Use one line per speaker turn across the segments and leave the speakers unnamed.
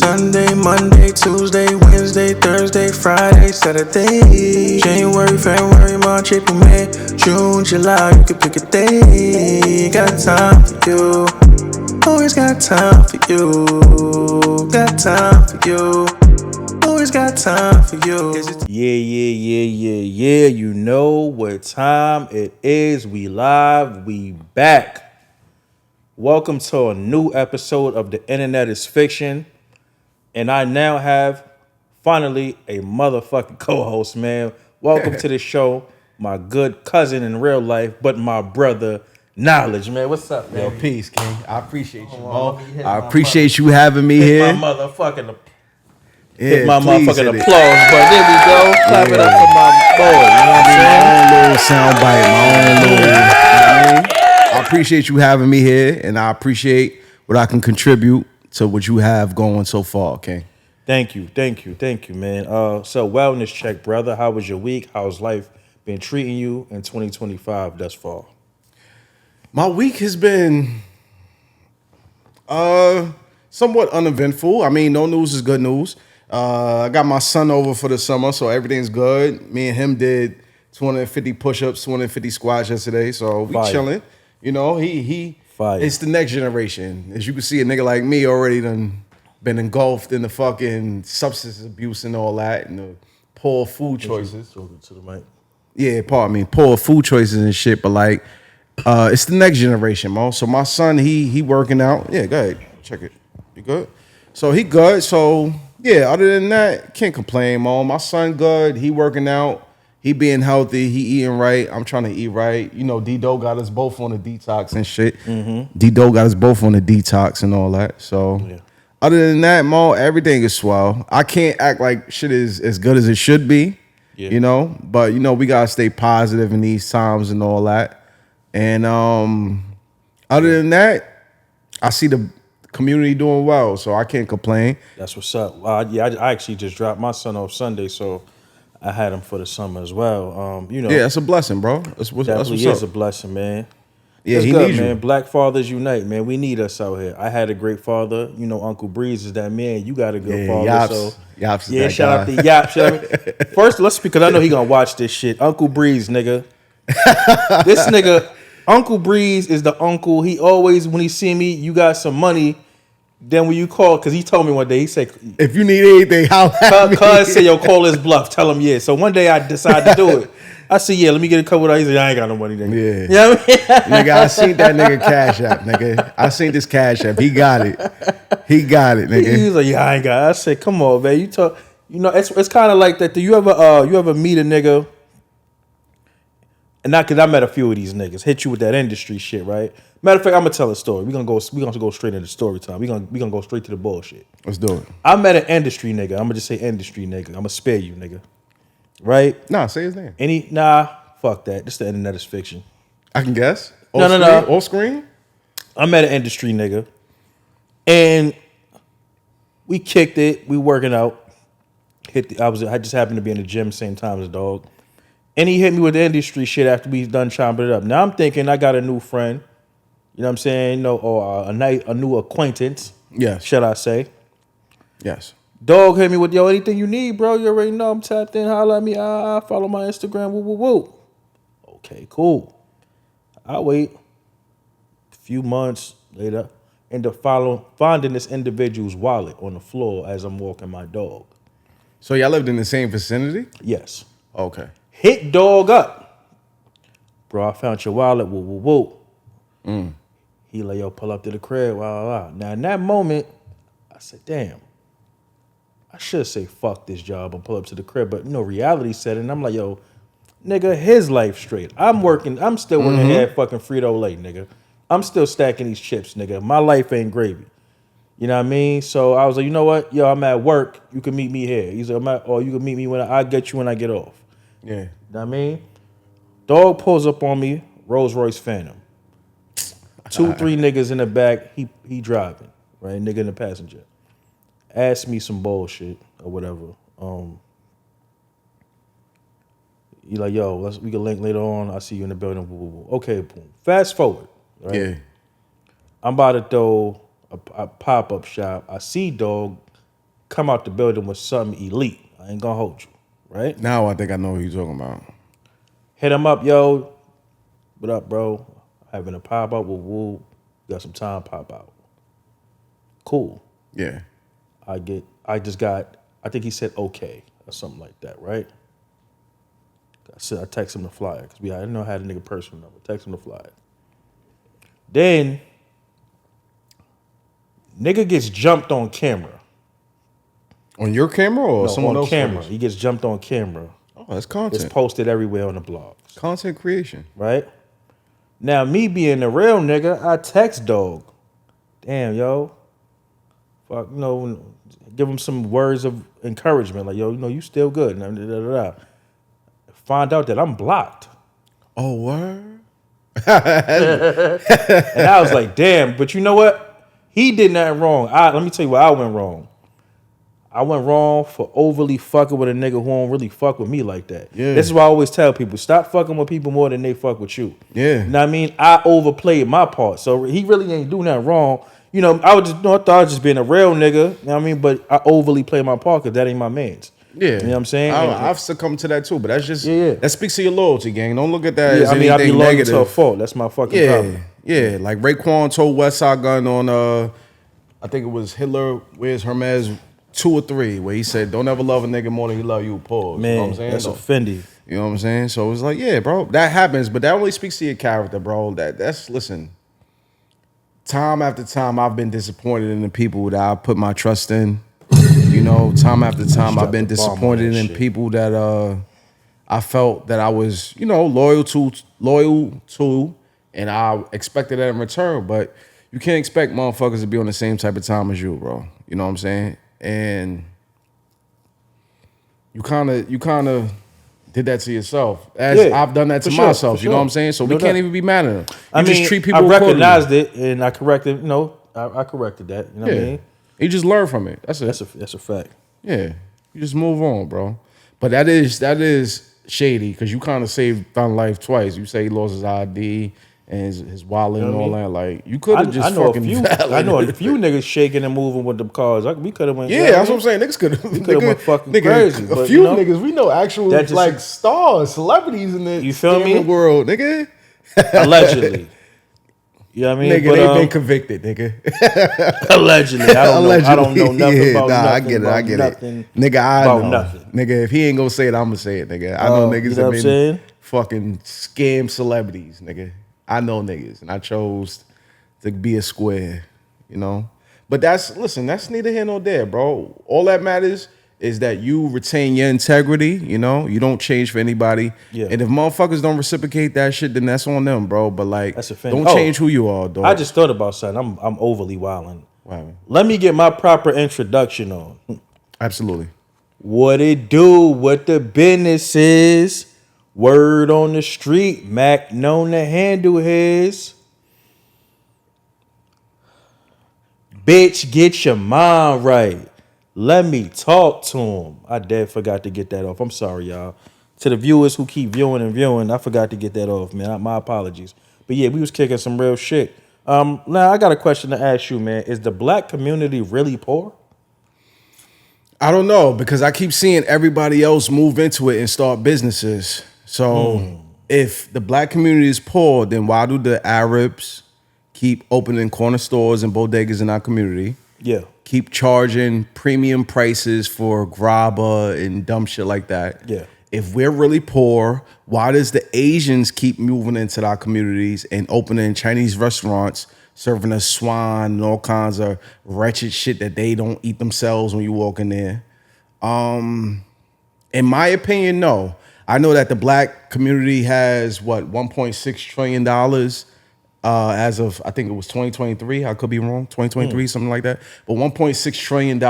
Sunday, Monday, Tuesday, Wednesday, Thursday, Friday, Saturday. January, February, March, April, May, June, July. You can pick a day. Got time for you. Always got time for you. Got time for you. Always got time for you.
Yeah. You know what time it is. We live. We back. Welcome to a new episode of The Internet is Fiction. And I now have, finally, a motherfucking co-host, man. Welcome to the show. My good cousin in real life, but my brother, Knowledge, man. What's up, man?
Yo, peace, King. I appreciate you, Mo. I appreciate you having me here.
Hit my motherfucking
Hit
motherfucking applause, but there we go. Clap it up for my boy. You know what I'm saying?
My own little soundbite, my own little. You know what I mean? I appreciate you having me here, and I appreciate what I can contribute to what you have going so far, King.
Thank you, man. So wellness check, brother. How was your week? How's life been treating you in 2025 thus far?
My week has been somewhat uneventful. I mean, no news is good news. I got my son over for the summer, so everything's good. Me and him did 250 push-ups, 250 squats yesterday, so we chilling. You know, he it's the next generation. As you can see, a nigga like me already done been engulfed in the fucking substance abuse and all that, and the poor food choices.
To the mic.
Yeah, pardon me, poor food choices and shit. But like, it's the next generation, Mo. So my son, he working out. Yeah, go ahead, check it. You good? So he good. So yeah, other than that, can't complain, Mo. My son good. He working out. He being healthy. He eating right. I'm trying to eat right. You know, D-Do got us both on the detox and shit. Mm-hmm. D-Do got us both on the detox and all that. So yeah. Other than that, Mo, everything is swell. I can't act like shit is as good as it should be. Yeah. You know, but you know, we gotta stay positive in these times and all that. And other than that, I see the community doing well, so I can't complain.
That's what's up. I actually just dropped my son off Sunday, so I had him for the summer as well. You know,
yeah, that's a blessing, bro. That's what's up.
It's a blessing, man.
Yeah,
it's
he
good,
needs
man.
you.
Black fathers unite, man. We need us out here. I had a great father. You know, Uncle Breeze is that man. You got a good father.
Yaps
yeah, shout out to Yaps. First, let's because I know he gonna watch this shit. Uncle Breeze, nigga. This nigga, Uncle Breeze is the uncle. He always, when he see me, you got some money. Then when you call, because he told me one day, he said,
if you need anything,
cuz say, yo, call his bluff. Tell him, yeah. So one day I decided to do it. I said, yeah, let me get a couple of days. He said, I ain't got no money, nigga.
Yeah.
You know what I mean?
Nigga, I seen that nigga Cash App, nigga. I seen this Cash App. He got it, nigga.
He was like, yeah, I ain't got it. I said, come on, man. You talk, you know, it's kind of like that. Do you ever meet a nigga? And not because I met a few of these niggas, hit you with that industry shit, right? Matter of fact, I'm gonna tell a story. We're gonna go straight into story time. We're gonna go straight to the bullshit.
Let's do it.
I met an industry nigga. I'm gonna just say industry nigga. I'm gonna spare you, nigga. Right?
Nah, say his name.
Fuck that. This the internet is fiction.
I can guess.
No.
Off screen?
I met an industry nigga. And we kicked it. We working out. I just happened to be in the gym same time as dog. And he hit me with the industry shit after we done chomping it up. Now I'm thinking I got a new friend. You know what I'm saying? You know, or a new acquaintance.
Yes.
Should I say?
Yes.
Dog hit me with, yo, anything you need, bro. You already know I'm tapped in. Holla at me. Follow my Instagram. Woo. Okay, cool. I wait. A few months later, end up finding this individual's wallet on the floor as I'm walking my dog.
So y'all lived in the same vicinity?
Yes.
Okay.
Hit dog up. Bro, I found your wallet. Woo. He like, yo, pull up to the crib. Wow. Now, in that moment, I said, damn. I should say fuck this job and pull up to the crib. But, you know, reality set in. I'm like, yo, nigga, his life straight. I'm still working here at fucking Frito-Lay, nigga. I'm still stacking these chips, nigga. My life ain't gravy. You know what I mean? So I was like, you know what? Yo, I'm at work. You can meet me here. He's like, or you can meet me when I get you when I get off.
Yeah.
You know what I mean? Dog pulls up on me, Rolls Royce Phantom. 2-3 niggas in the back, he driving, right? Nigga in the passenger. Ask me some bullshit or whatever. You like, yo, we can link later on. I'll see you in the building. Okay, boom. Fast forward, right?
Yeah.
I'm about to throw a pop-up shop. I see dog come out the building with something elite. I ain't gonna hold you, right?
Now I think I know who you're talking about.
Hit him up, yo. What up, bro? Having a pop out with Woo. Got some time, pop out. Cool.
Yeah.
I think he said okay or something like that, right? I text him the flyer because I didn't know I had a nigga personal number. Text him the flyer. Then, nigga gets jumped on camera.
On your camera or someone else's
camera?
footage?
He gets jumped on camera.
Oh, that's content.
It's posted everywhere on the blogs.
Content creation.
Right? Now, me being the real nigga, I text dog. Damn, yo. Fuck, give him some words of encouragement. Like, yo, you still good. Da, da, da, da. Find out that I'm blocked.
Oh, word?
And I was like, damn, but you know what? He did nothing wrong. Let me tell you what I went wrong. I went wrong for overly fucking with a nigga who don't really fuck with me like that.
Yeah.
This is why I always tell people, stop fucking with people more than they fuck with you.
Yeah.
You know what I mean? I overplayed my part. So he really ain't do nothing wrong. I thought I was just being a real nigga. You know what I mean? But I overly played my part because that ain't my man's.
Yeah.
You know what I'm saying?
I've succumbed to that too, but that's just,
Yeah.
that speaks to your loyalty, gang. Don't look at that as
I
anything
be loyal
negative.
to a fault. That's my fucking problem.
Yeah. Like Raekwon told Westside Gun on, I think it was Hitler Wears Hermes 2 or 3, where he said, don't ever love a nigga more than he love you, pause.
Man,
you know what I'm saying?
that's offending.
You know what I'm saying? So it's like, yeah, bro, that happens, but that only speaks to your character, bro. Listen, time after time, I've been disappointed in the people that I put my trust in. Time after time, I've been disappointed in people that I felt that I was, loyal to, and I expected that in return. But you can't expect motherfuckers to be on the same type of time as you, bro. You know what I'm saying? And you kind of did that to yourself, as I've done that to myself. You know what I'm saying? So we can't even be mad at them. I just treat people.
I recognized it and I corrected. I corrected that. You know what I mean?
You just learn from it. That's it.
That's a fact.
Yeah, you just move on, bro. But that is shady because you kind of saved Thun life twice. You say he lost his ID and his wallet and all that. Like you could have just fucking.
I know a few niggas shaking and moving with them cars. We could have went.
Yeah, that's what I'm saying. Niggas could have
went fucking crazy.
A few niggas we know actual like stars, celebrities in the world, nigga.
Allegedly. You know what I mean?
Nigga, they've been convicted, nigga.
Allegedly. I don't know nothing about nothing.
I get it. Nigga, I know. Nothing. Nigga, if he ain't gonna say it, I'm gonna say it, nigga. I know niggas that been fucking scam celebrities, nigga. I know niggas, and I chose to be a square, But that's neither here nor there, bro. All that matters is that you retain your integrity, you don't change for anybody. Yeah. And if motherfuckers don't reciprocate that shit, then that's on them, bro. But like, don't change who you are, dog.
I just thought about something. I'm overly wilding.
Wow.
Let me get my proper introduction on.
Absolutely.
What it do, what the business is. Word on the street, Mac known to handle his. Bitch, get your mind right. Let me talk to him. I dead forgot to get that off. I'm sorry, y'all. To the viewers who keep viewing, I forgot to get that off, man. My apologies. But yeah, we was kicking some real shit. Now I got a question to ask you, man. Is the black community really poor?
I don't know, because I keep seeing everybody else move into it and start businesses. So if the black community is poor, then why do the Arabs keep opening corner stores and bodegas in our community?
Yeah.
Keep charging premium prices for grabba and dumb shit like that.
Yeah.
If we're really poor, why does the Asians keep moving into our communities and opening Chinese restaurants, serving us swine and all kinds of wretched shit that they don't eat themselves when you walk in there? In my opinion, no. I know that the black community has $1.6 trillion as of, I think it was 2023. I could be wrong, 2023, something like that. But $1.6 trillion,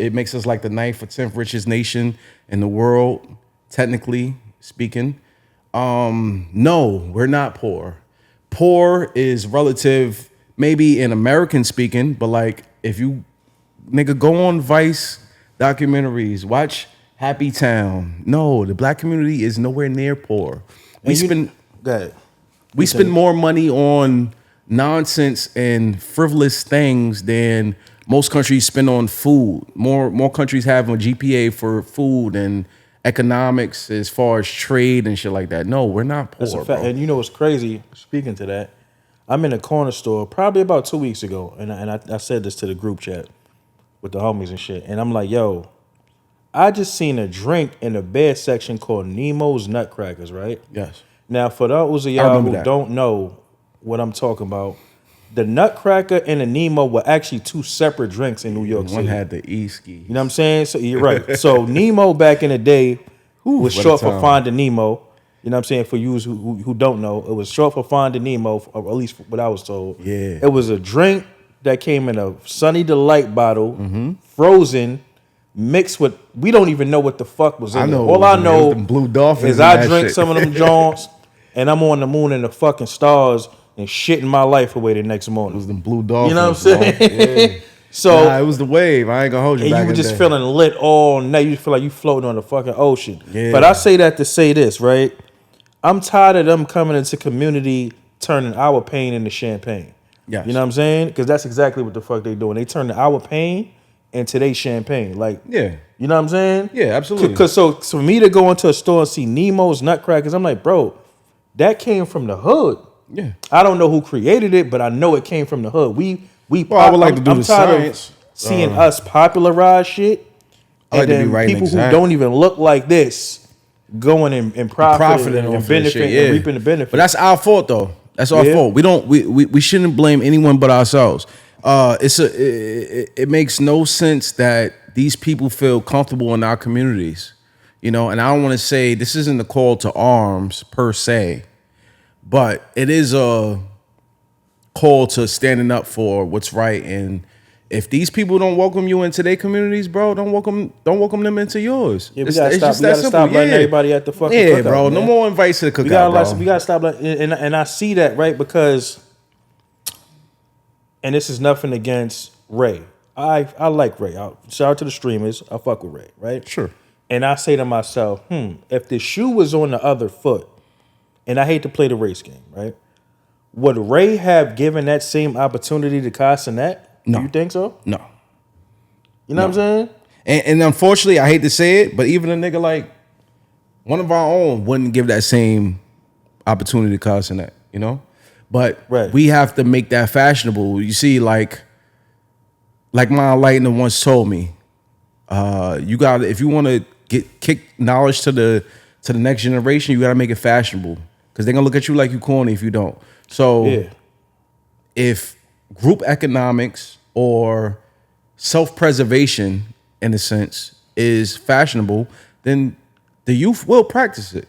it makes us like the 9th or 10th richest nation in the world, technically speaking. No, we're not poor. Poor is relative, maybe in American speaking, but like if you, nigga, go on Vice documentaries, watch Happy Town. No, the black community is nowhere near poor. We spend more money on nonsense and frivolous things than most countries spend on food. More countries have a GPA for food and economics as far as trade and shit like that. No, we're not poor,
That's a fact.
bro.
And you know what's crazy? Speaking to that, I'm in a corner store probably about 2 weeks ago, and I said this to the group chat with the homies and shit, and I'm like, yo, I just seen a drink in the bed section called Nemo's Nutcrackers, right?
Yes.
Now, for those of y'all
remember
who
that.
don't know what I'm talking about, the Nutcracker and the Nemo were actually two separate drinks in New York City.
One had the e-ski.
You know what I'm saying? So you're right. So Nemo back in the day was
what a
short for
time.
Finding Nemo. You know what I'm saying? For you who don't know, it was short for Finding Nemo, or at least what I was told.
Yeah.
It was a drink that came in a Sunny Delight bottle,
Mm-hmm.
frozen, mixed with, we don't even know what the fuck was in
I
it.
know
All
it
I
was, man. It
know
was them blue dolphins
is
and
I
that
drink
shit.
some of them Jones, and I'm on the moon and the fucking stars and shitting my life away the next morning.
It was them blue dolphins.
You know what I'm saying?
bro. Yeah.
So
Nah, it was the wave. I ain't gonna hold you
and
back
you were
in the
just
day.
feeling lit all night. You feel like you floating on the fucking ocean.
Yeah.
But I say that to say this, right? I'm tired of them coming into community turning our pain into champagne.
Yes.
You know what I'm saying? Because that's exactly what the fuck they doing. They turn our pain into their champagne. Like,
Yeah.
you know what I'm saying?
Yeah, absolutely.
Because so for me to go into a store and see Nemo's Nutcrackers, I'm like, bro, that came from the hood.
Yeah.
I don't know who created it, but I know it came from the hood.
Well, I would like to do
I'm
the
tired
science.
of seeing us popularize shit,
I like
and
to be
then
right and
people who
exact.
don't even look like this going and profiting
off
and
of that
benefiting
shit, yeah.
and reaping the benefits.
But that's our fault, though. That's our
Yeah.
fault. We shouldn't blame anyone but ourselves. It makes no sense that these people feel comfortable in our communities, you know. And I don't want to say this isn't a call to arms per se, but it is a call to standing up for what's right. And if these people don't welcome you into their communities, bro, don't welcome them into yours.
Yeah, we gotta stop letting everybody at the fucking
yeah,
cookout,
bro. No
man.
more invites to the cookout,
we gotta
bro.
we gotta stop. And I see that, right, because, and this is nothing against Ray. I like Ray. Shout out to the streamers. I fuck with Ray, right?
Sure.
And I say to myself, if the shoe was on the other foot, and I hate to play the race game, right? Would Ray have given that same opportunity to Cassinet?
No.
Do you think so?
No.
You know what I'm saying?
And unfortunately, I hate to say it, but even a nigga like one of our own wouldn't give that same opportunity to Carson that, you know? But
Right.
we have to make that fashionable. You see, like my enlightener once told me, you gotta, if you want to kick knowledge to the next generation, you gotta make it fashionable. Because they're gonna look at you like you corny if you don't. So
Yeah.
if group economics or self-preservation, in a sense, is fashionable, then the youth will practice it.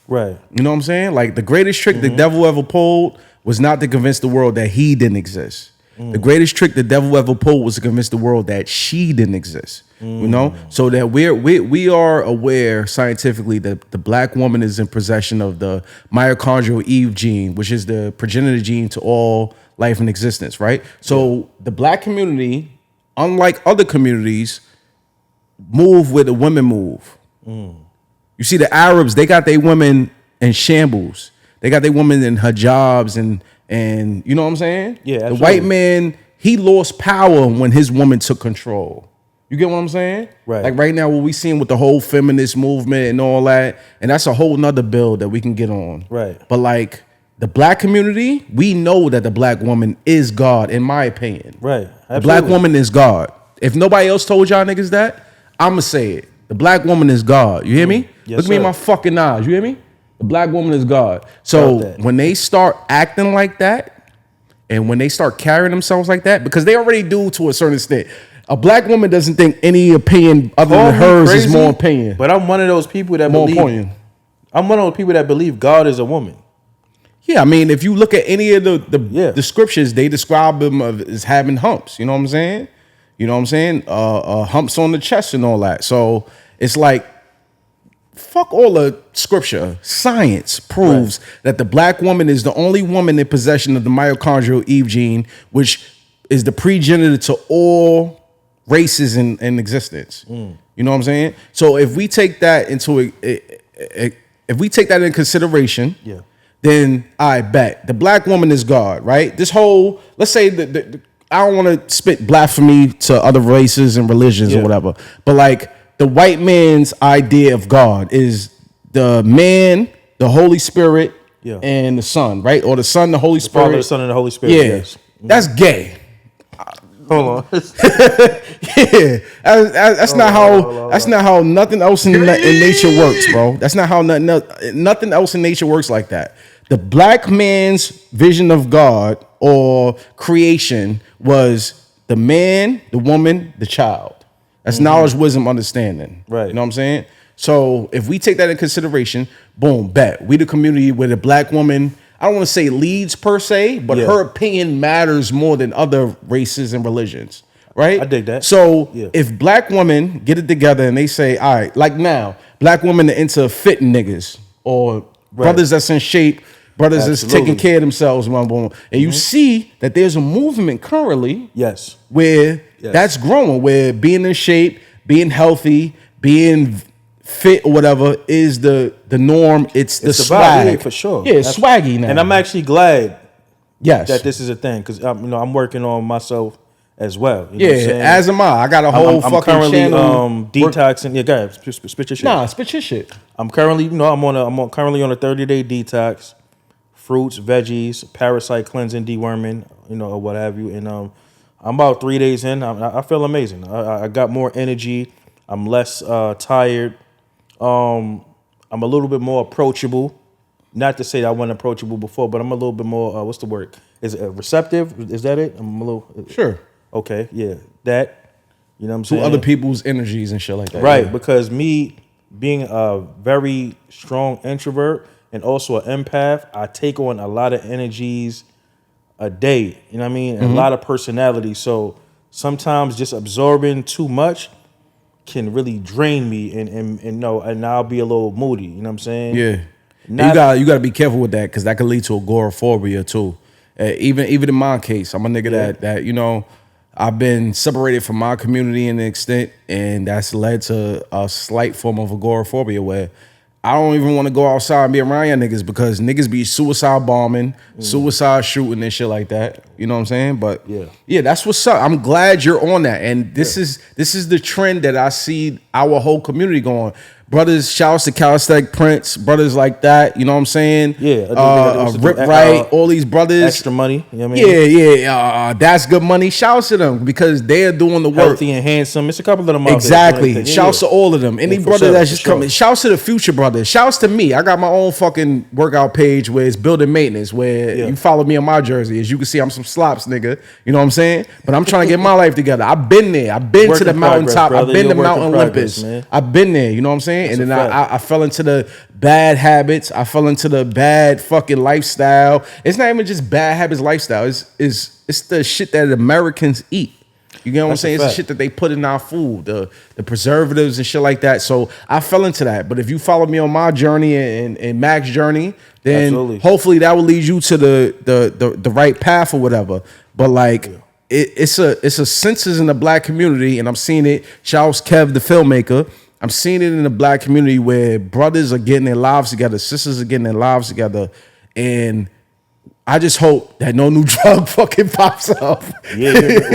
Right.
You know what I'm saying? Like the greatest trick the devil ever pulled was not to convince the world that he didn't exist. The greatest trick the devil ever pulled was to convince the world that she didn't exist. You know, so that we are aware scientifically that the black woman is in possession of the mitochondrial Eve gene, which is the progenitor gene to all life in existence. Right. So the black community, unlike other communities, move where the women move. You see, the Arabs, they got their women in shambles. They got their women in hijabs and you know what I'm saying?
Yeah,
the
absolutely.
white man, he lost power when his woman took control. You get what I'm saying?
Right.
Like right now, what we seeing with the whole feminist movement and all that, and that's a whole nother bill that we can get on.
Right.
But like the black community, we know that the black woman is God, in my opinion.
Right.
The black
Absolutely.
woman is God. If nobody else told y'all niggas that, I'ma say it. The black woman is God. You hear me?
Yes,
Look at me in
sir.
my fucking eyes. You hear me? The black woman is God. So
Felt that.
when they start acting like that, and when they start carrying themselves like that, because they already do to a certain extent. A black woman doesn't think any opinion other
Call
than
me
hers
crazy,
is more opinion.
But I'm one of those people that
More
believe.
important.
I'm one of those people that believe God is a woman.
Yeah, I mean, if you look at any of the
Yeah.
descriptions, they describe them as having humps. You know what I'm saying? You know what I'm saying? Humps on the chest and all that. So it's like, fuck all the scripture. Science proves that the black woman is the only woman in possession of the mitochondrial Eve gene, which is the progenitor to all races in existence. You know what I'm saying? So if we take that into consideration,
Yeah.
then I bet the black woman is God, right? This whole, let's say I don't want to spit blasphemy to other races and religions or whatever, but like the white man's idea of God is the man, the Holy Spirit, and the Son, right? Or the Son, the Holy Spirit,
Father, the Son, and the Holy Spirit.
Yeah,
Yes.
that's gay.
Hold on.
Yeah, that's not how. That's not how nothing else in nature works, bro. That's not how nothing else in nature works like that. The black man's vision of God or creation was the man, the woman, the child. That's knowledge, wisdom, understanding.
Right.
You know what I'm saying? So if we take that in consideration, boom, bet. We the community where the black woman, I don't want to say leads per se, but her opinion matters more than other races and religions. Right?
I dig that.
So if black women get it together and they say, all right, like now, black women are into fitting niggas or brothers that's in shape, brothers that's taking care of themselves, and you see that there's a movement currently where that's growing, where being in shape, being healthy, being fit or whatever is the norm. It's the swag.
Vibe, for sure.
Yeah, it's swaggy now.
And I'm actually glad
that
this is a thing because I'm working on myself as well. You know
what I'm saying? As am I. I got a whole
I'm
fucking
currently,
channel.
Detoxing. Yeah, go ahead. Spit your shit.
Nah, spit your shit.
I'm currently, I'm currently on a 30-day detox. Fruits, veggies, parasite cleansing, deworming, or what have you. And I'm about 3 days in. I feel amazing. I got more energy. I'm less tired. I'm a little bit more approachable. Not to say that I wasn't approachable before, but I'm a little bit more, what's the word? Is it receptive? Is that it? I'm a little...
Sure.
Okay, yeah. That, you know what I'm saying?
To other people's energies and shit like that.
Right, because me being a very strong introvert and also an empath, I take on a lot of energies a day, you know what I mean? And a lot of personality. So sometimes just absorbing too much can really drain me and I'll be a little moody, you know what I'm saying?
Yeah. You gotta be careful with that because that could lead to agoraphobia too. Even in my case, I'm a nigga that I've been separated from my community in an extent, and that's led to a slight form of agoraphobia where I don't even want to go outside and be around y'all niggas because niggas be suicide bombing, suicide shooting and shit like that. You know what I'm saying? But yeah, that's what's up. I'm glad you're on that. And this is the trend that I see our whole community going. Brothers, shouts to Calisthenic Prince, brothers like that, you know what I'm saying?
Yeah.
Rip Right, all these brothers.
Extra money, you know what I mean?
Yeah. That's good money. Shouts to them because they're doing the work.
Healthy and handsome. It's a couple of them out
exactly.
there.
Shouts to all of them. Any brother that's just coming. Shouts to the future brothers. Shouts to me. I got my own fucking workout page where it's building maintenance, where you follow me on my jersey. As you can see, I'm some slops, nigga. You know what I'm saying? But I'm trying to get my life together. I've been there. I've been to the mountaintop. I've been to Mount Olympus. Man. Been there. You know what I'm saying? And then I fell into the bad habits. I fell into the bad fucking lifestyle. It's not even just bad habits lifestyle. It's the shit that Americans eat. You get what I'm saying? It's the shit that they put in our food, the preservatives and shit like that. So I fell into that. But if you follow me on my journey and Mac's journey, then hopefully that will lead you to the right path or whatever. But like it's a census in the black community, and I'm seeing it. Shouts Kev, the filmmaker. I'm seeing it in the black community where brothers are getting their lives together, sisters are getting their lives together, and I just hope that no new drug fucking pops up.
Yeah.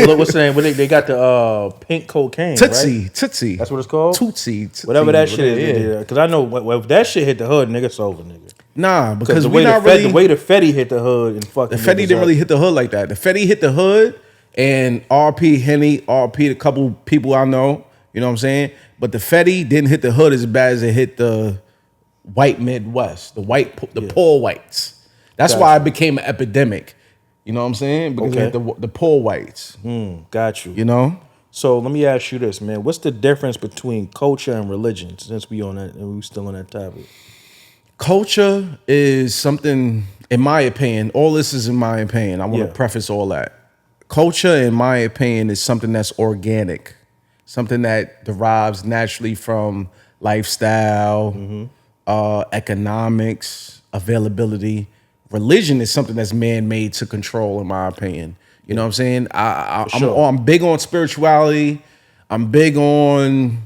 Well, what's the name? They got the pink cocaine,
Tootsie,
right?
Tootsie.
That's what it's called?
Tootsie.
Whatever that shit is. Because I know if that shit hit the hood, nigga, it's over, nigga.
Nah, because
the way the Fetty hit the hood and fucking...
The Fetty didn't really hit the hood like that. The Fetty hit the hood, and RP Henny, RP a couple people I know, you know what I'm saying? But the Fetty didn't hit the hood as bad as it hit the white Midwest, the poor whites. That's why it became an epidemic. You know what I'm saying? Because it hit the poor whites.
Got you.
You know?
So let me ask you this, man. What's the difference between culture and religion, since we on that and we still on that topic?
Culture is something, in my opinion, all this is in my opinion. I want to preface all that. Culture, in my opinion, is something that's organic. Something that derives naturally from lifestyle, economics, availability. Religion is something that's man-made to control, in my opinion. You know what I'm saying? I'm big on spirituality. I'm big on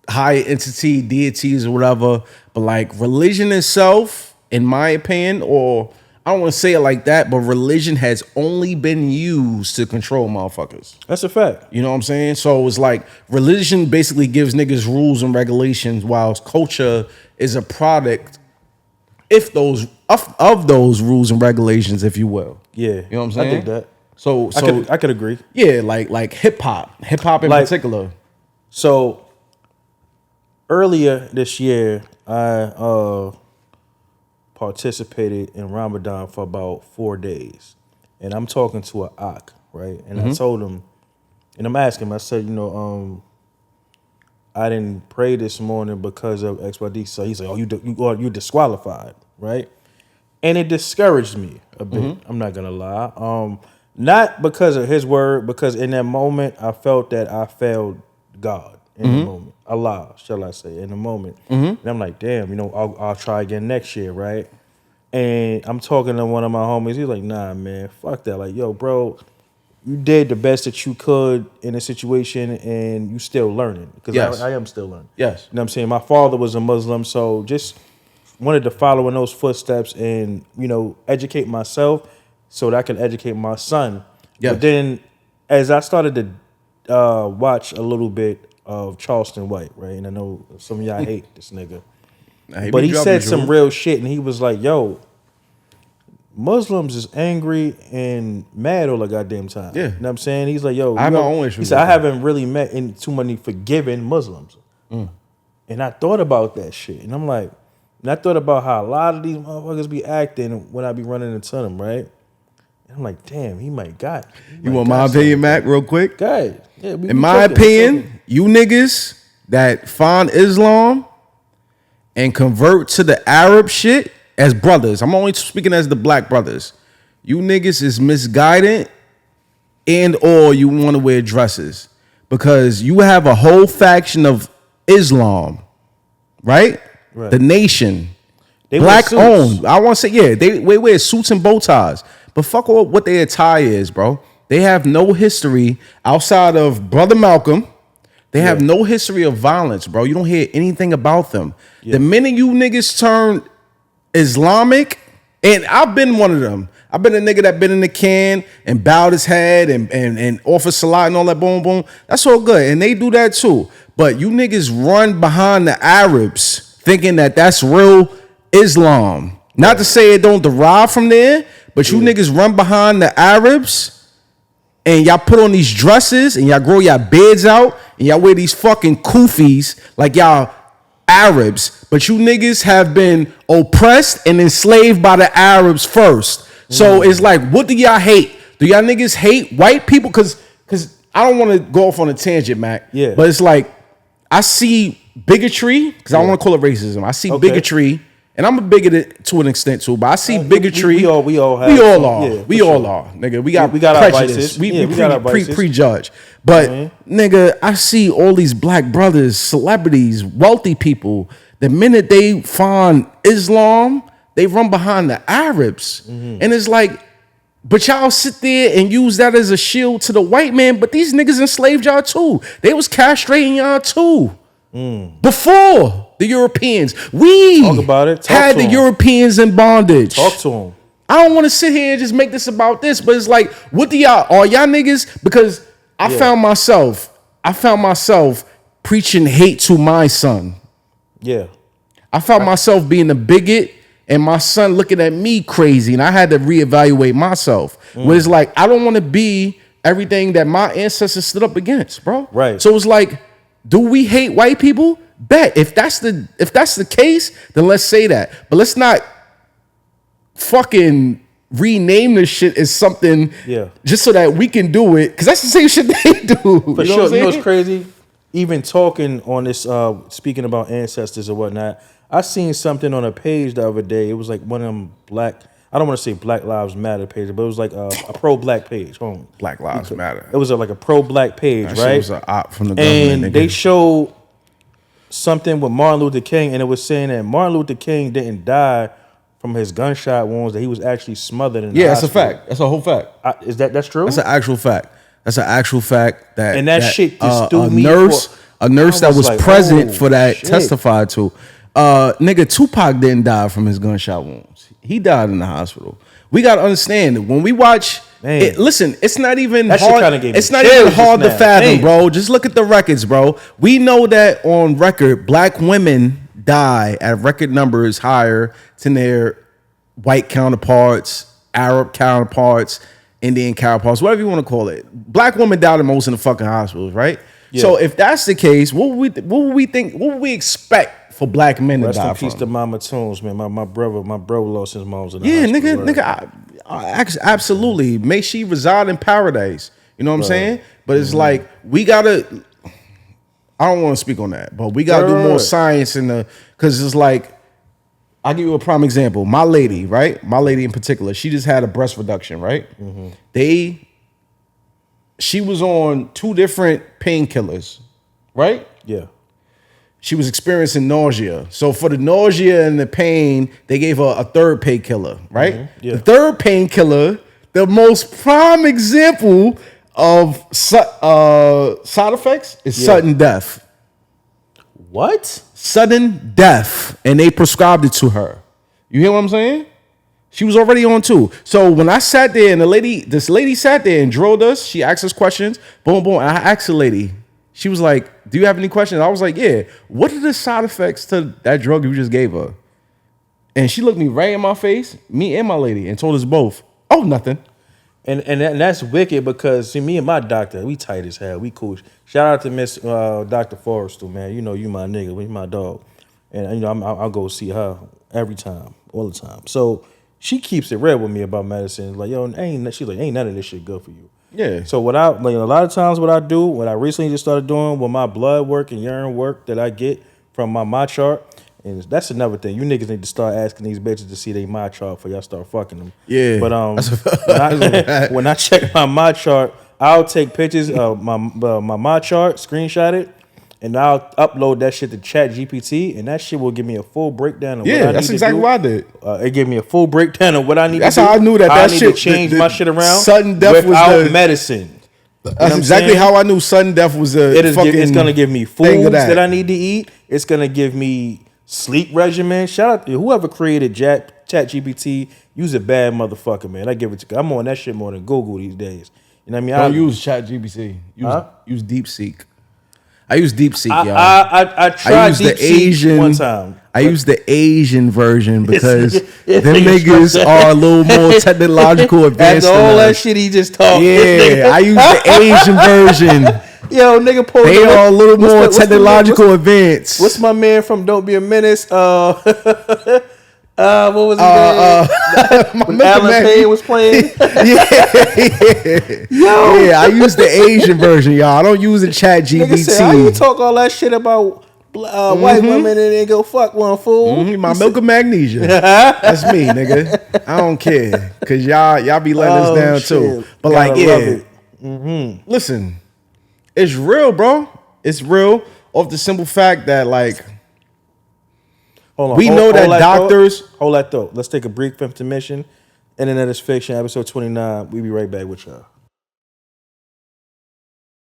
higher entity, deities or whatever. But like religion itself, in my opinion, or I don't want to say it like that, but religion has only been used to control motherfuckers.
That's a fact.
You know what I'm saying? So it's like religion basically gives niggas rules and regulations, whilst culture is a product of those rules and regulations, if you will.
Yeah.
You know what I'm saying?
I think that.
So
I could agree.
Yeah, like hip hop in particular.
So earlier this year, I participated in Ramadan for about 4 days, and I'm talking to an Ak, right? And I told him, and I'm asking him, I said, I didn't pray this morning because of XYD. So he's like, you're disqualified, right? And it discouraged me a bit. I'm not gonna lie. Not because of his word, because in that moment I felt that I failed God in the moment. Allah, shall I say, in the moment. And I'm like, damn, I'll try again next year, right? And I'm talking to one of my homies. He's like, nah, man, fuck that. Like, yo, bro, you did the best that you could in a situation and you still learning. Because
Yes.
I am still learning.
Yes.
You know what I'm saying? My father was a Muslim, so just wanted to follow in those footsteps and, educate myself so that I can educate my son.
Yes.
But then as I started to watch a little bit of Charleston White, right? And I know some of y'all hate this nigga. But he said some real shit and he was like, yo, Muslims is angry and mad all the goddamn time.
Yeah.
You know what I'm saying? He's like, yo,
I have my own issues.
He said, I haven't really met too many forgiving Muslims. And I thought about that shit. And I'm like, and I thought about how a lot of these motherfuckers be acting when I be running into them, right? And I'm like, damn, he might got.
You want my opinion, Mac, real quick?
Go ahead. Yeah,
in my opinion, you niggas that find Islam and convert to the Arab shit as brothers, I'm only speaking as the black brothers, you niggas is misguided and or you want to wear dresses because you have a whole faction of Islam, right? The nation,
they
black owned. I want to say, yeah, they wear suits and bow ties, but fuck all what their attire is, bro. They have no history outside of Brother Malcolm. They have no history of violence, bro. You don't hear anything about them. The minute you niggas turn Islamic, and I've been one of them. I've been a nigga that been in the can and bowed his head and offered salat and all that boom boom. That's all good, and they do that too. But you niggas run behind the Arabs thinking that that's real Islam. Not to say it don't derive from there, but you niggas run behind the Arabs and y'all put on these dresses and y'all grow y'all beards out and y'all wear these fucking kufis like y'all Arabs. But you niggas have been oppressed and enslaved by the Arabs first. So it's like, what do y'all hate? Do y'all niggas hate white people? Cause I don't want to go off on a tangent, Mac.
Yeah.
But it's like, I see bigotry, because I don't want to call it racism. I see bigotry, and I'm a bigoted to an extent too, but I see bigotry.
We all are.
We all are, nigga. We got
our
prejudice.
vices.
We
got our vices.
prejudge. But nigga, I see all these black brothers, celebrities, wealthy people. The minute they find Islam, they run behind the Arabs. And it's like, but y'all sit there and use that as a shield to the white man, but these niggas enslaved y'all too. They was castrating y'all too. Before the Europeans. We
talk about it.
had the Europeans in bondage.
Talk to them.
I don't want to sit here and just make this about this, but it's like, what do y'all, are y'all niggas? Because I found myself preaching hate to my son.
Yeah.
I found myself being a bigot and my son looking at me crazy, and I had to reevaluate myself. Where it's like, I don't want to be everything that my ancestors stood up against, bro.
Right.
So it's like, do we hate white people? Bet. If that's the case, then let's say that. But let's not fucking rename this shit as something just so that we can do it. Because that's the same shit they do.
For sure. You know what's crazy? Even talking on this, speaking about ancestors or whatnot, I seen something on a page the other day. It was like one of them black, I don't want to say Black Lives Matter page, but it was like a pro-black page.
Black Lives Matter.
It was like a pro-black page,
That
right?
shit was an op from the government.
And they showed something with Martin Luther King, and it was saying that Martin Luther King didn't die from his gunshot wounds, that he was actually smothered in the
that's a
hospital.
fact. That's a whole fact.
That's true?
That's an actual fact. That's an actual fact that
And that shit just threw me
a nurse that was
like,
present
oh,
for that
shit.
testified to. Nigga, Tupac didn't die from his gunshot wounds. He died in the hospital. We gotta understand that when we watch it, listen, it's not even
That shit
hard.
kinda gave me
It's not
chills
even
just
hard to
now.
fathom,
Damn.
bro. Just look at the records, bro. We know that on record, black women die at record numbers higher than their white counterparts, Arab counterparts, Indian counterparts, whatever you want to call it. Black women die the most in the fucking hospitals, right?
Yeah.
So if that's the case, what would we think? What would we expect for black men to
Rest
die
in peace
from?
to Mama Tunes, man. My bro lost his mom's in the
Yeah,
hospital.
nigga, absolutely. May she reside in paradise. You know what I'm saying? But it's like we gotta. I don't want to speak on that, but we gotta do more science in the because it's like. I'll give you a prime example. My lady, right? My lady in particular, she just had a breast reduction, right? She was on 2 different painkillers, right?
Yeah.
She was experiencing nausea. So for the nausea and the pain, they gave her a 3rd painkiller, right?
Yeah.
The 3rd painkiller, the most prime example of side effects is sudden death.
What?
Sudden death, and they prescribed it to her. You hear what I'm saying? She was already on 2. So when I sat there and this lady sat there and drilled us, she asked us questions, boom, boom. And I asked the lady, she was like, do you have any questions? I was like, yeah. What are the side effects to that drug you just gave her? And she looked me right in my face, me and my lady, and told us both, oh, nothing.
And that's wicked because see, me and my doctor, we tight as hell. We cool. Shout out to Miss Dr. Forrester, man. You know you my nigga, we my dog, and you know I'll go see her every time, all the time. So she keeps it real with me about medicine. Like she's like ain't none of this shit good for you.
Yeah.
So what I like a lot of times what I do, what I recently just started doing with my blood work and urine work that I get from my chart. And that's another thing. You niggas need to start asking these bitches to see they my chart before y'all start fucking them.
Yeah.
But when I check my chart, I'll take pictures of my chart, screenshot it, and I'll upload that shit to Chat GPT, and that shit will give me a full breakdown of what I need to do.
That's exactly what I did.
It gave me a full breakdown of what I need
That's
to do.
how I knew that
I
that
need
shit-
to change
the
my shit around
sudden death was
without
the-
medicine.
That's exactly how I knew sudden death was a fucking
It's gonna give me
thing
foods
of
that I need to eat. It's gonna give me sleep regimen. Shout out to whoever created Chat GPT. Use a bad motherfucker, man. I give it to. I'm on that shit more than Google these days. You know what I mean?
Don't use Chat GPT.
Huh?
Use DeepSeek. I use DeepSeek, y'all.
I tried DeepSeek one time.
I use the Asian version because them
nigga
niggas are a little more technological advanced
After all
than
that
us.
shit he just talked.
Yeah, I use the Asian version.
Yo, nigga, pulled
They are a little more technological advanced.
What's my man from Don't Be a Menace? What was his name? When Alan Payne was playing.
Yeah, I use the Asian version, y'all. I don't use the Chat
Nigga said, how you
GPT.
talk all that shit about white women and then go fuck one fool?
My milk of magnesia. That's me, nigga. I don't care. Cause y'all be letting us down too.
shit.
But
Gotta
like,
love
yeah.
it.
Listen, it's real, bro. It's real off the simple fact that like
Hold on.
we know that doctors.
Hold that thought. Let's take a brief intermission. Internet is Fiction, episode 29. We'll be right back with y'all.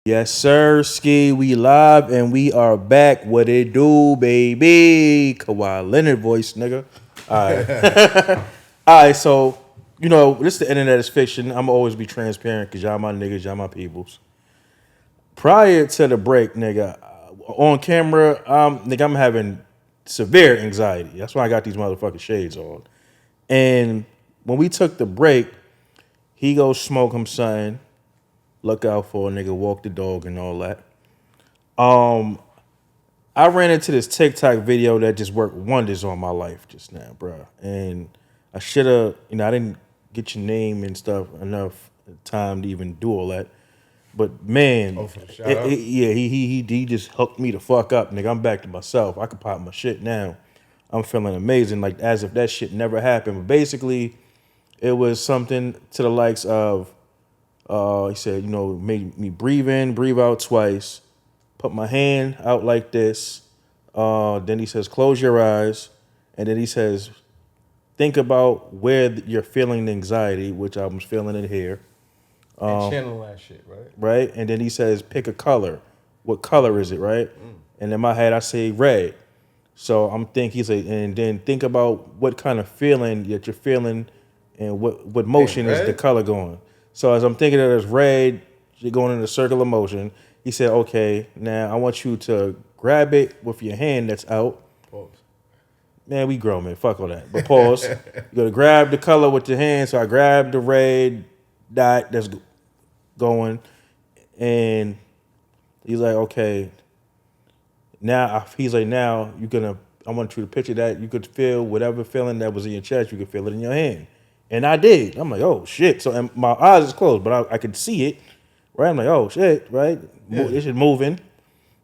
Yes, sir, Ski. We live and we are back. What it do, baby? Kawhi Leonard voice, nigga. All right. All right, so, you know, this is the Internet is Fiction. I'm always be transparent because y'all my niggas, y'all my peoples. Prior to the break, nigga, on camera, nigga, I'm having severe anxiety. That's why I got these motherfucking shades on. And when we took the break, he goes smoke him something. Look out for a nigga, walk the dog and all that. I ran into this TikTok video that just worked wonders on my life just now, bro. And I should have, I didn't get your name and stuff enough time to even do all that. But man,
For the shout out?
he just hooked me the fuck up, nigga. I'm back to myself. I can pop my shit now. I'm feeling amazing, like as if that shit never happened. But basically, it was something to the likes of, he said, make me breathe in, breathe out twice, put my hand out like this. Then he says, close your eyes. And then he says, think about where you're feeling the anxiety, which I was feeling it here.
Channel that shit, right?
Right? And then he says, pick a color. What color is it, right? And in my head, I say red. So I'm thinking, and then think about what kind of feeling that you're feeling and what motion is the
red?
color going. So as I'm thinking that it's red, you're going in a circular motion. He said, okay, now I want you to grab it with your hand that's out.
Pause.
Man, we grown, man. Fuck all that. But pause. You got to grab the color with your hand. So I grabbed the red dot that's going. And he's like, okay. He's like, now I want you to picture that. You could feel whatever feeling that was in your chest. You could feel it in your hand. And I did. I'm like, oh, shit. So and my eyes is closed, but I could see it. Right? I'm like, oh, shit. Right?
Yeah.
This is moving.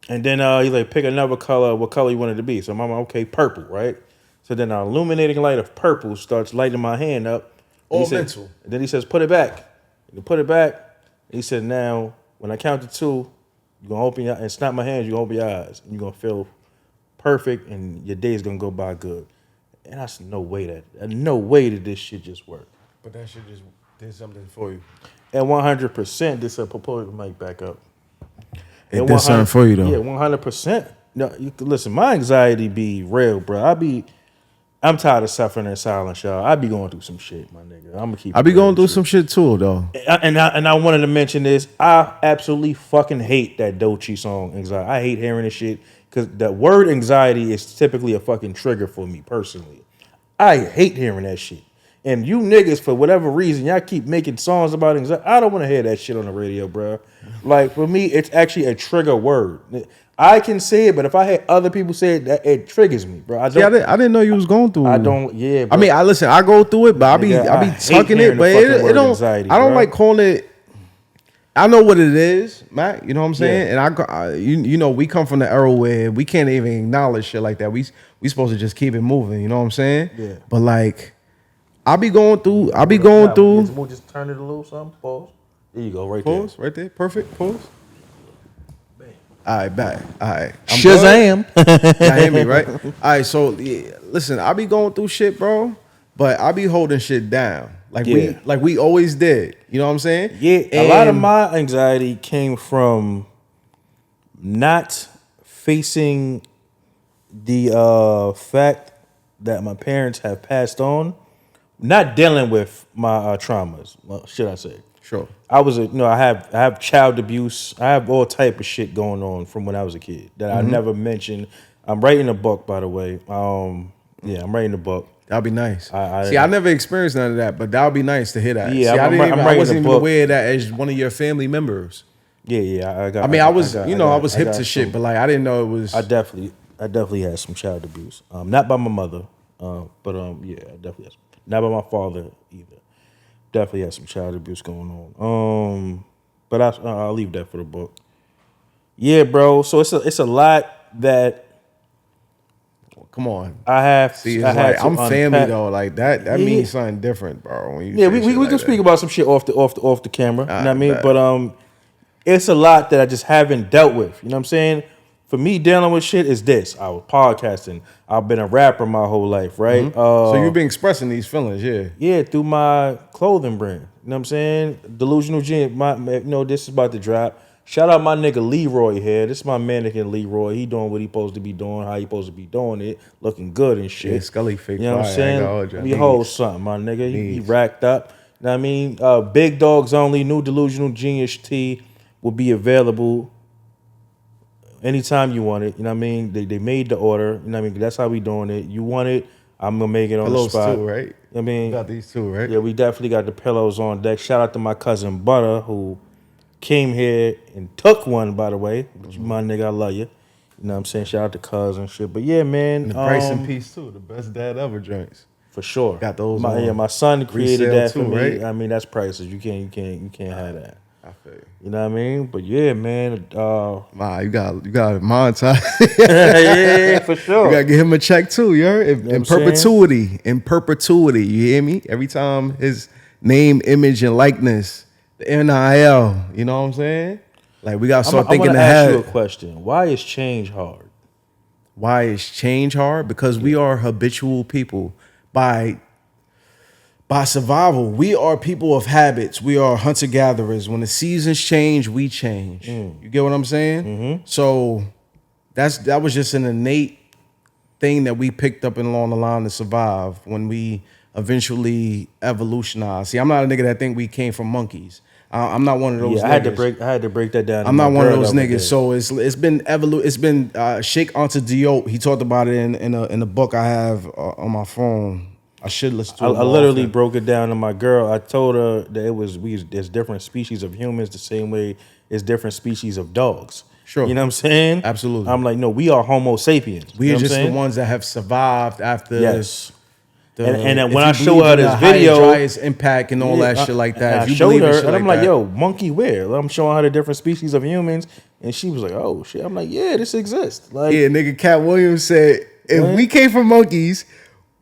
And then he's like, pick another color. What color you want it to be? So I'm like, okay, purple, right? So then an illuminating light of purple starts lighting my hand up.
All mental.
Then he says, put it back. You put it back. He said, now, when I count to 2, you're going to open your eyes and snap my hands, you're going to open your eyes. And you're going to feel perfect and your day's going to go by good. And I said, no way that this shit just worked.
But that shit just did something for you.
And 100%, this pull the mic back up.
It did something for you, though.
Yeah, 100%. No, listen, my anxiety be real, bro. I'm tired of suffering in silence, y'all. I be going through some shit, my nigga. I'm gonna keep.
I be going through some shit too, though.
And I wanted to mention this. I absolutely fucking hate that Doechii song, Anxiety. I hate hearing this shit because the word anxiety is typically a fucking trigger for me personally. I hate hearing that shit. And you niggas, for whatever reason, y'all keep making songs about anxiety. I don't want to hear that shit on the radio, bro. Like, for me, it's actually a trigger word. I can say it, but if I had other people say it, it triggers me, bro.
I didn't know you was going through.
I don't. Yeah. Bro.
I mean, I go through it, but I be tucking it, but it don't.
Anxiety,
I don't
bro.
like calling it. I know what it is, Matt. You know what I'm saying? Yeah. And you know, we come from the era where we can't even acknowledge shit like that. We supposed to just keep it moving. You know what I'm saying?
Yeah.
But like, I be going through.
We'll just turn it a little something. Pause. There you go.
Pause.
There.
Right there. Perfect. Pause. All right, back. All right.
Shazam.
Y'all hear me, right? All right, so yeah, listen, I be going through shit, bro, but I be holding shit down. Like we always did. You know what I'm saying?
Yeah. A lot of my anxiety came from not facing the fact that my parents have passed on, not dealing with my traumas, should I say.
Sure.
I have child abuse. I have all type of shit going on from when I was a kid that I never mentioned. I'm writing a book, by the way. I'm writing a book.
That'd be nice. I never experienced none of that, but that would be nice to hear that.
Yeah,
See, I wasn't even
book.
aware of that as one of your family members.
Yeah.
I was hip to shit, but like I didn't know it was.
I definitely had some child abuse. Not by my mother, but I definitely had some. Not by my father either. Definitely had some child abuse going on. But I'll leave that for the book. Yeah, bro. So it's a lot that.
Come on.
I have.
See,
I'm
family though. Like that means something different, bro.
We can speak about some shit off the camera. You know what I mean? But it's a lot that I just haven't dealt with. You know what I'm saying? For me, dealing with shit is this. I was podcasting. I've been a rapper my whole life, right?
Mm-hmm. So you've been expressing these feelings, yeah?
Yeah, through my clothing brand. You know what I'm saying? Delusional Genius. This is about to drop. Shout out my nigga Leroy here. This is my mannequin Leroy. He doing what he supposed to be doing, how he supposed to be doing it, looking good and shit.
Yeah, Scully fake.
You know what I'm saying? We hold something, my nigga. He racked up. You know what I mean? Big Dogs Only, new Delusional Genius tee will be available anytime you want it. You know what I mean? They made the order. You know what I mean? That's how we doing it. You want it, I'm gonna make it on the spot.
Too, right?
You know what I mean?
You got these two, right?
Yeah, we definitely got the pillows on deck. Shout out to my cousin Butter, who came here and took one, by the way. My nigga, I love you. You know what I'm saying? Shout out to Cuz and shit. But yeah, man.
And the price and peace too. The best dad ever drinks.
For sure.
Got those.
My son created that for me.
Right?
I mean, that's priceless. You can't have that.
I feel you.
You know what I mean? But yeah, man.
You got monetize.
Yeah, for sure.
You gotta give him a check too, in perpetuity. In perpetuity. You hear me? Every time his name, image, and likeness, the NIL. You know what I'm saying? Like we gotta start thinking ahead.
I want to ask you a question. Why is change hard?
Why is change hard? Because we are habitual people. By survival, we are people of habits. We are hunter-gatherers. When the seasons change, we change. You get what I'm saying?
Mm-hmm.
So that was just an innate thing that we picked up along the line to survive. When we eventually evolutionized. See, I'm not a nigga that think we came from monkeys. I'm not one of those.
Yeah, I had to break that down.
I'm not one of those niggas. So it's been It's been Sheikh Anta Diop. He talked about it in a book I have on my phone. I should listen to it.
I literally broke it down to my girl. I told her that there's different species of humans the same way as different species of dogs.
Sure.
You know what I'm saying?
Absolutely.
I'm like, no, we are Homo sapiens.
We
you know
are just
the
ones that have survived after.
Yes. And
if
when I
you
show
believe
her
in
this
the
video,
highest impact and all that shit like that.
I
If you
showed
believe in
her,
shit
and I'm
like
like,
that,
yo, monkey where? I'm showing her the different species of humans, and she was like, oh shit. I'm like, yeah, this exists. Like,
yeah, nigga, Cat Williams said, if
What?
we came from monkeys,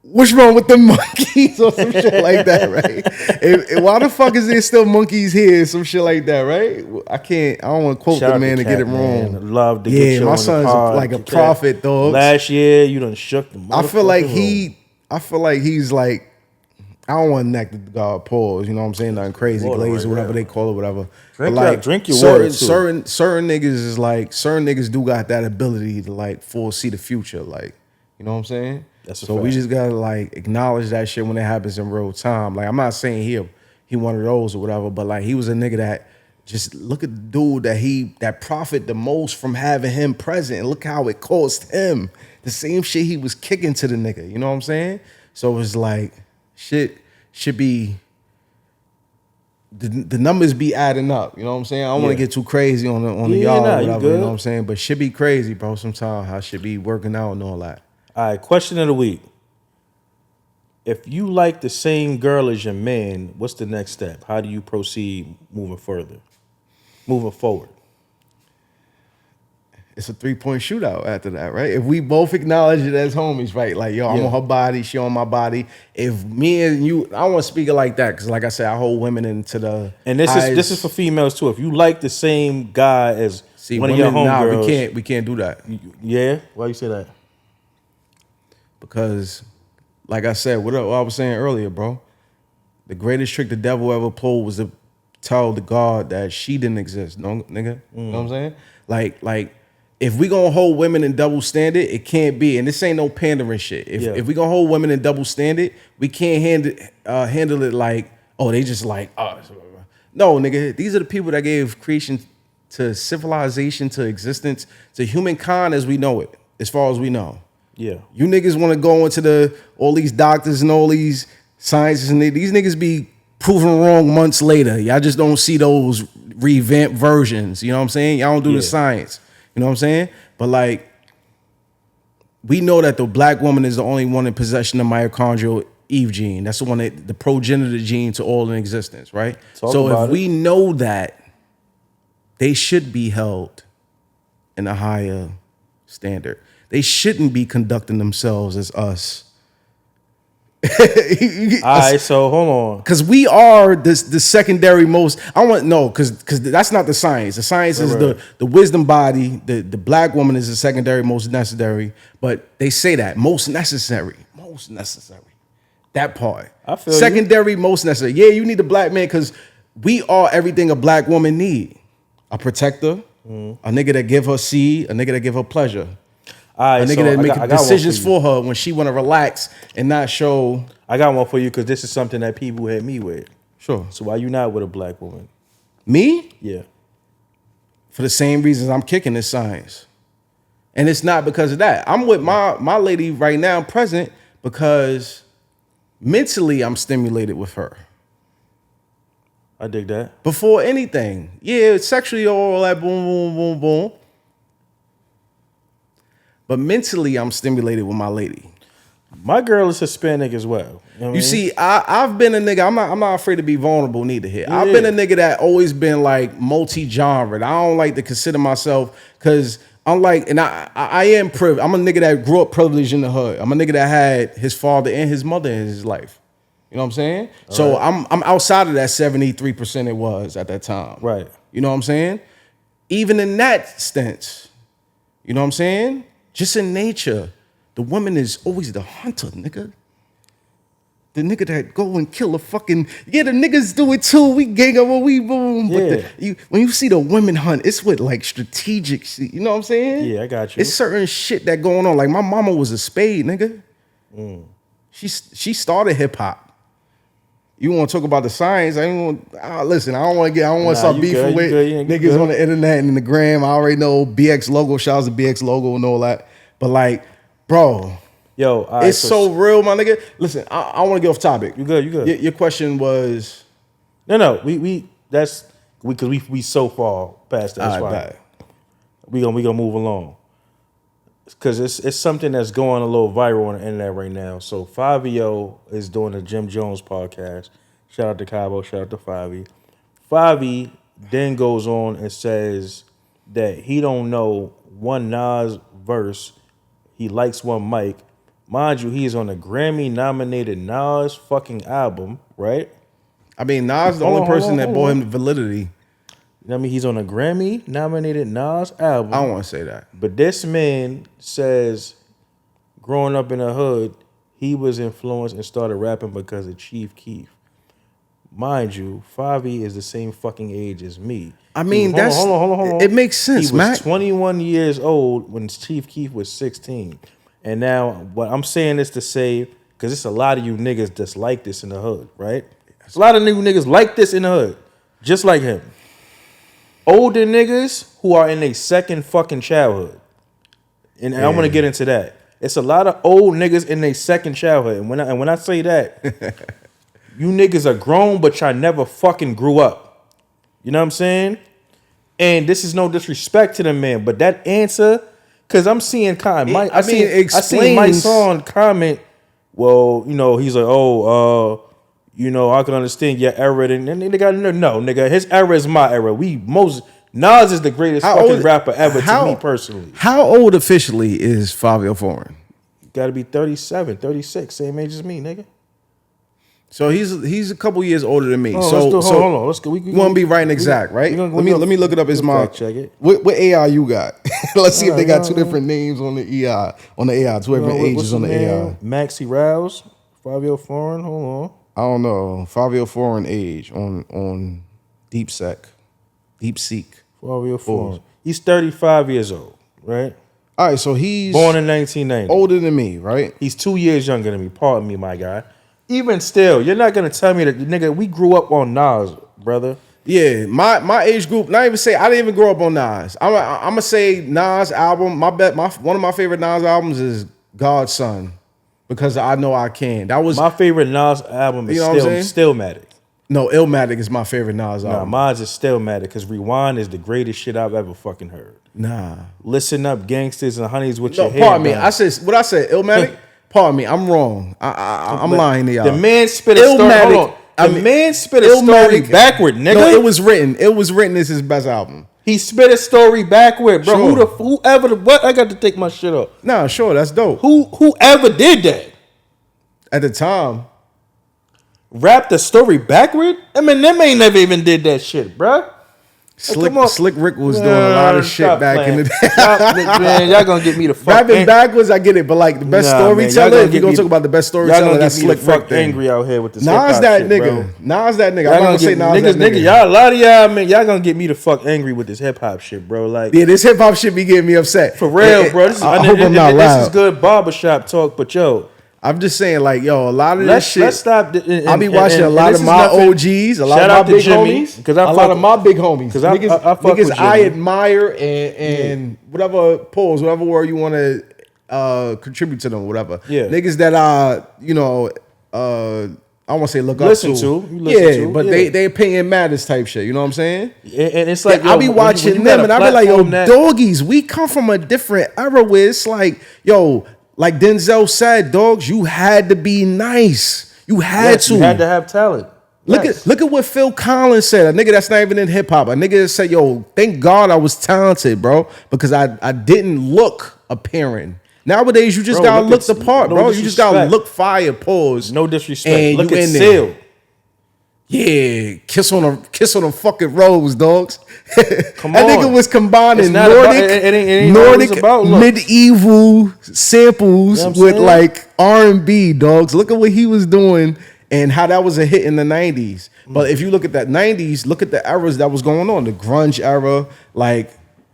what's wrong with the monkeys or some shit like that, right? Why the fuck is there still monkeys here? Some shit like that, right? I don't want to quote
shout
the
out
man to
Cat,
get it
man.
wrong.
Love to
Yeah,
get you
my
on the
son's
pod.
like a
Cat.
prophet, dog.
Last year, you done shook the
I feel like
room.
I feel like he's like, I don't want to neck the God pause, you know what I'm saying? Nothing crazy,
Water
glaze,
right
whatever
there.
they call it, whatever.
Drink your
certain,
water, too.
certain niggas is like, certain niggas do got that ability to like foresee the future, like, you know what I'm saying?
That's a
so we
fact.
just gotta like acknowledge that shit when it happens in real time. Like, I'm not saying he one of those or whatever, but like he was a nigga that just look at the dude that profit the most from having him present, and look how it cost him the same shit he was kicking to the nigga. You know what I'm saying? So it's like shit should be the numbers be adding up. You know what I'm saying? I don't want to get too crazy on the
Yeah,
y'all
nah,
or
you
whatever.
good.
You know what I'm saying? But shit be crazy, bro. Sometimes how shit be working out and all that.
All right, question of the week. If you like the same girl as your man, what's the next step? How do you proceed moving forward?
It's a 3-point shootout after that, right? If we both acknowledge it as homies, right? Like, yo, I'm
Yeah.
on her body, she on my body. If me and you, I don't want to speak it like that, because like I said, I hold women into the
And this is for females too. If you like the same guy as one of your homegirls,
we can't do that.
yeah. Why you say that?
Because, like I said, what I was saying earlier, bro, the greatest trick the devil ever pulled was to tell the God that she didn't exist, no, nigga. You know what I'm saying? Like, if we gonna hold women in double standard, it can't be. And this ain't no pandering shit. If we gonna hold women in double standard, we can't handle it like, oh, they just like us. No, nigga, these are the people that gave creation to civilization, to existence, to humankind as we know it, as far as we know.
Yeah.
You niggas want to go into all these doctors and all these scientists, and these niggas be proven wrong months later. Y'all just don't see those revamped versions. You know what I'm saying? Y'all don't do the science. You know what I'm saying? But like, we know that the black woman is the only one in possession of mitochondrial Eve gene. That's the one the progenitor gene to all in existence, right? So if we know that, they should be held in a higher standard. They shouldn't be conducting themselves as us.
All right, so hold on.
Because we are the secondary most. Because that's not the science. The science is the wisdom body. The black woman is the secondary most necessary. But they say that most necessary. That part.
I feel
secondary most necessary. Yeah, you need a black man because we are everything a black woman need. A protector, a nigga that give her seed, a nigga that give her pleasure.
All right,
A nigga that make decisions for her when she want to relax and not show.
I got one for you because this is something that people hit me with.
Sure.
So why you not with a black woman?
Me?
Yeah.
For the same reasons I'm kicking this science. And it's not because of that. I'm with my lady right now present because mentally I'm stimulated with her.
I dig that.
Before anything. Yeah, sexually all that boom, boom, boom, boom. But mentally I'm stimulated with my lady.
My girl is Hispanic as well. You know what I mean?
See, I've been a nigga. I'm not afraid to be vulnerable neither here. I've been a nigga that always been like multi-genre. I don't like to consider myself because unlike, and I am privileged. I'm a nigga that grew up privileged in the hood. I'm a nigga that had his father and his mother in his life. You know what I'm saying? So I'm outside of that 73% it was at that time.
Right.
You know what I'm saying? Even in that stance, you know what I'm saying? Just in nature, the woman is always the hunter, nigga. The nigga that go and kill a fucking... Yeah, the niggas do it too. We gang up when we boom.
Yeah.
But when you see the women hunt, it's with like strategic shit. You know what I'm saying?
Yeah, I got you.
It's certain shit that going on. Like my mama was a spade, nigga. She started hip hop. You want to talk about the science? I ain't want. Listen, I don't want to start
you
beefing
good,
with niggas
good.
on the internet and in the gram. I already know BX logo. Shouts to BX logo and all that. But like, bro,
Yo, all right,
it's so real, my nigga. Listen, I want to get off topic.
You good? You good?
Your question was
No. We so far past that. That's
all right,
fine.
bad.
We gonna move along because it's something that's going a little viral on the internet right now. So Fabio is doing a Jim Jones podcast. Shout out to Cabo. Shout out to Favi. Favi then goes on and says that he don't know one Nas verse. He likes one mic. Mind you, he's on a Grammy-nominated Nas fucking album, right?
I mean, Nas the only person that bought him the validity.
I mean, he's on a Grammy-nominated Nas album.
I don't want to say that.
But this man says, growing up in the hood, he was influenced and started rapping because of Chief Keef. Mind you, Favi is the same fucking age as me.
I mean,
Hold on.
It makes sense,
He was
Mac.
21 years old when Chief Keef was 16. And now, what I'm saying is to say, because it's a lot of you niggas that's like this in the hood, right? There's a lot of new niggas like this in the hood, just like him. Older niggas who are in their second fucking childhood. And I want to get into that. It's a lot of old niggas in their second childhood. And when I say that, you niggas are grown, but y'all never fucking grew up. You know what I'm saying? And this is no disrespect to the man, but that answer, because I'm seeing I seen Mike Son comment, well, you know, he's like, you know, I can understand your era. And nigga, no, nigga, his era is my era. Nas is the greatest fucking rapper ever to me personally.
How old officially is Fabio Foreign?
Got to be 37, 36, same age as me, nigga.
So he's a couple years older than me.
Hold on. Let's go. We
want to be right and exact, right? Let me look it up. Is my
check it.
What AI you got? Let's see if they got two different names on the AI. On the AI, two different ages on the AI.
Maxi Rouse, Fabio Foreign. Hold on.
I don't know. Fabio Foreign age on DeepSeek.
Fabio Foreign. He's 35 years old, right?
All right, so he's
born in 1990.
Older than me, right?
He's 2 years younger than me. Pardon me, my guy. Even still, you're not gonna tell me that, nigga, we grew up on Nas, brother.
Yeah, my age group. Not even say I didn't even grow up on Nas. I'm gonna say Nas album. One of my favorite Nas albums is God's Son, because I Know I Can. That was
my favorite Nas album. Is Stillmatic.
No, Illmatic is my favorite Nas album.
Nah, mine is Stillmatic because Rewind is the greatest shit I've ever fucking heard.
Nah,
Listen Up, Gangsters and Honeys with your hair.
Pardon me. I said what I said. Illmatic. Pardon me, I'm wrong. I'm lying to y'all.
The man spit a story. Hold on. The man spit a story backward, nigga.
No, it was written. It was written as his best album.
He spit a story backward, bro.
Sure.
What? I got to take my shit up.
Nah, sure, that's dope.
Whoever did that
at the time,
rapped the story backward. I mean, them ain't never even did that shit, bro.
Slick Rick was doing a lot of shit back in the day.
Man, y'all gonna get me the fuck
rapping backwards. I get it, but like the best storyteller. If you gonna talk about the best storyteller, that's Slick Rick.
Angry out here with this.
Nas that nigga. Nas that nigga. I'm not gonna say Nas that nigga.
Y'all, a lot of y'all, man, y'all gonna get me the fuck angry with this hip hop shit, bro. Like,
yeah, this hip hop shit be getting me upset
for real, bro.
I hope I'm not loud.
This is good barbershop talk, but yo.
I'm just saying, like, yo, a lot of this shit.
Let's stop.
I be watching a lot of my OGs, a lot of my big homies, a lot of my big homies. Because niggas I admire and whatever pause, whatever word you want to contribute to them, whatever. Yeah, niggas that I want to say look up to. But they opinion matters type shit. You know what I'm saying?
And it's like
I be watching them, and I be like, yo, doggies, we come from a different era where it's like, yo. Like Denzel said, dogs, you had to be nice. You had to.
You had to have talent.
Look at what Phil Collins said. A nigga that's not even in hip hop. A nigga that said, yo, thank God I was talented, bro, because I didn't look appearing. Nowadays, you just gotta look the part, bro. You just gotta look fire, pause.
No disrespect. Look at Seal.
Yeah, kiss on them fucking rose, dogs.
Come
that nigga was combining Nordic medieval samples with like R&B, dogs. Look at what he was doing and how that was a hit in the 90s. But if you look at that 90s, look at the eras that was going on. The grunge era, like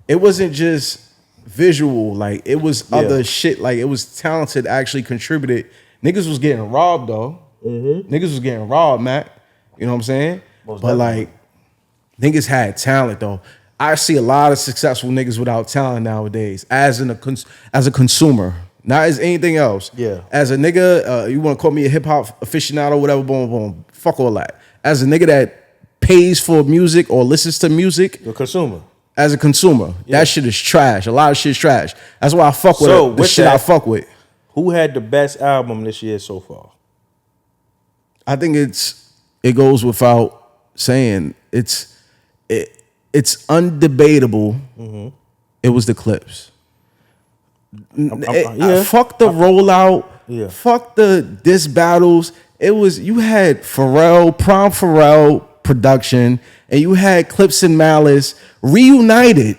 it wasn't just visual, like it was other shit. Like it was talented, actually contributed. Niggas was getting robbed though. Niggas was getting robbed, Mac. You know what I'm saying?
Most
But
definitely.
like, niggas had talent though. I see a lot of successful niggas without talent nowadays. As a consumer, not as anything else.
Yeah.
As a nigga, you want to call me a hip hop aficionado, whatever. Boom, boom. Fuck all that. As a nigga that pays for music or listens to music,
The consumer.
as a consumer, that shit is trash. A lot of shit's trash. That's why I fuck with
So,
it. The
with
shit I
that-
fuck with.
Who had the best album this year so far?
I think it goes without saying. It's undebatable. It was the Clips.
Yeah.
Fuck the rollout.
Yeah.
Fuck the diss battles. It was, you had Prime Pharrell production, and you had Clips and Malice reunited.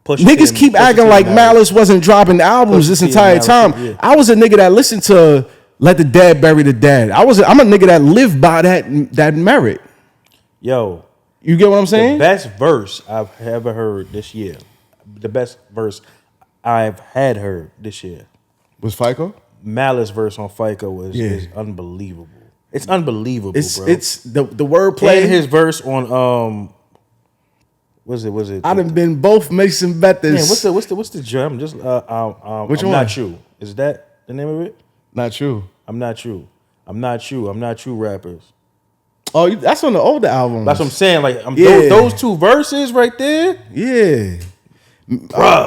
Niggas keep acting like Malice wasn't dropping albums
Pusha
this
T and
entire
Malice,
time.
yeah.
I was a nigga that listened to Let the Dead Bury the Dead. I'm a nigga that lived by that merit.
Yo,
You get what I'm
the
saying?
best verse I've ever heard this year. The best verse I've had heard this year.
Was FICO?
Malice verse on FICO is unbelievable. It's unbelievable, bro.
It's the wordplay.
And his verse on was it?
I done been both Mason Bethers.
Man, what's the gem? Just
Which
I'm
one?
Not You. Is that the name of it?
Not true.
I'm not you. I'm not you. I'm not you. Rappers.
Oh, that's on the older album.
That's what I'm saying. Like
Yeah.
those two verses right there.
Yeah.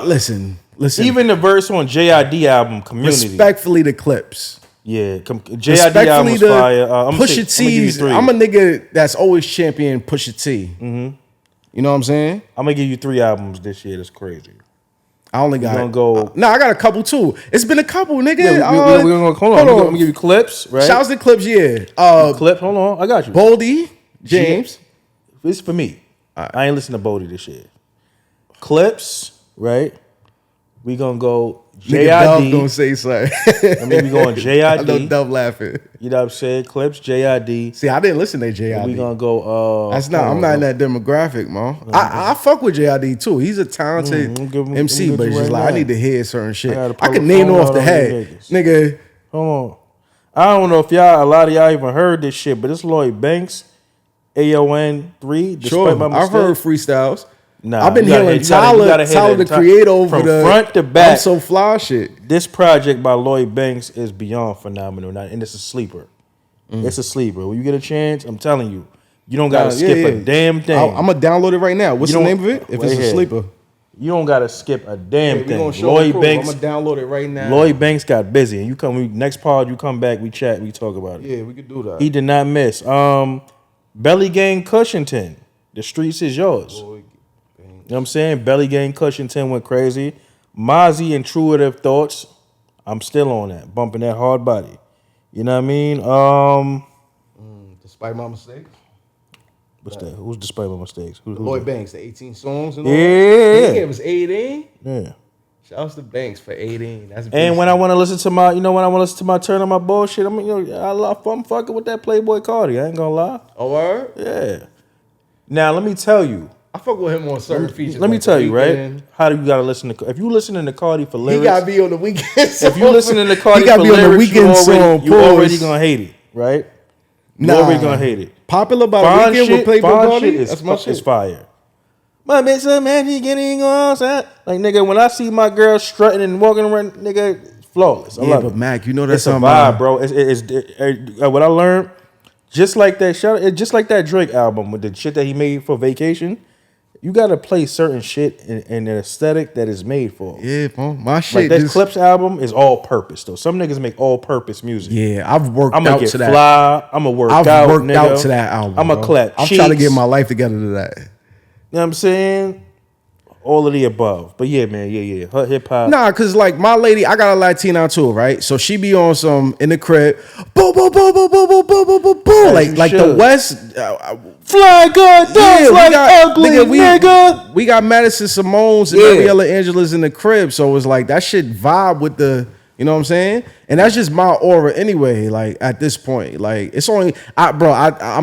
Listen.
Even the verse on JID album, Community.
Respectfully, the Clips.
Yeah, JID
Respectfully,
album's
the
fire. I'm
Pusha
give you
T's.
three.
I'm a nigga that's always champion Pusha T. Mm-hmm. You know what I'm saying?
I'm gonna give you 3 albums this year. That's crazy.
I only got.
gonna go-
No, I got a couple too. It's been a couple, nigga.
Yeah, we're gonna hold on. I'm gonna give you Clips, right?
Shouts to Clips, yeah.
Clip. Hold on, I got you.
Boldy, James.
This is for me. I ain't listen to Bodie this year. Clips, right? We gonna go
Nigga Dub
JID.
gonna say something.
I mean, we going
I know
JID.
Dub laughing.
You know what I'm saying? Clips, JID.
See, I didn't listen to JID.
We gonna go.
That's not. I'm not in that demographic, man. I fuck with JID too. He's a talented
I'm giving-
MC,
I'm
but
giving
it's
you
just
right
like I
now.
need to hear certain shit.
gotta
I
pull
can
the
name
phone
off
out
the
on
head,
these
nigga.
Hold on. I don't know if a lot of y'all even heard this shit, but it's Lloyd Banks, AON 3. Despite
Sure,
my
I've
mistake.
heard freestyles.
Nah,
I've been
you gotta
hearing
hear- you gotta
Tyler
hear
the
that
Creator over
from
the
front to back.
I'm so fly shit.
This project by Lloyd Banks is beyond phenomenal, and it's a sleeper. It's a sleeper. When you get a chance, I'm telling you, you don't gotta
Nah,
skip
yeah,
a
yeah.
damn thing.
I'm gonna download it right now. What's
You
the
don't-
name of it? If
right
it's a
here.
sleeper,
You don't gotta skip a damn
we
thing.
gonna show
Lloyd
I'm
Banks.
gonna download it right now.
Lloyd Banks got busy, and you come. Next pod, you come back. We chat. We talk about it.
Yeah, we could do that.
He did not miss. Belly Gang Cushington. The streets is yours. You know what I'm saying? Belly Gang Cushington went crazy. Mozzie Intuitive Thoughts. I'm still on that. Bumping that hard body. You know what I mean?
Despite my mistakes.
What's that? Who's Despite My Mistakes? Who's
Lloyd
that?
Banks, the 18 songs and all
Yeah.
that. He gave us 18.
Yeah.
Shouts to Banks for 18. That's
And when I want to listen to my, turn on my bullshit, I'm fucking with that Playboy Cardi. I ain't gonna lie.
Oh, word?
Yeah. Now let me tell you.
I fuck with him on certain features.
Let me
like
tell
The
you, right?
Weeknd.
How do you gotta listen to? If you listening to Cardi for
He
lyrics,
gotta be on the weekend.
if you listening to Cardi
he gotta
for
be on the
lyrics,
weekend song.
you already gonna hate it, right? You already gonna hate it.
Popular by the
Fine
weekend with
shit,
Playboy
fine
Cardi.
shit
That's my
is
shit.
fire. My bitch, some magic getting on, son. Like nigga, when I see my girl strutting and walking around, nigga, flawless. I
Yeah,
love
but
it.
Mac, you know that's
It's a
something
vibe, bro. What I learned, just like that Drake album with the shit that he made for Vacation. You gotta play certain shit in an aesthetic that is made for.
Yeah, bro. My shit.
Like that
just-
Clips album is all purpose though. Some niggas make all purpose music.
Yeah, I've worked
I'm gonna
out
get
to that.
fly. I'm gonna work
I've
out.
worked
nigga.
out to that album.
I'm gonna
bro.
clap.
I'm trying to
cheeks.
get my life together to that.
You know what I'm saying? All of the above. But yeah, man, yeah. Her hip hop.
Nah, cause like my lady, I got a Latina too, right? So she be on some in the crib, boom, boom, boom, boom, boom, boom, boom, boom, boom, boom.
As you
Like the
should.
West.
Fly good, dance like ugly, nigga.
We got Madison Simone's and Mariella Angela's in the crib, so it's like that shit vibe with the, you know what I'm saying? And that's just my aura anyway. Like at this point, like it's only, I'm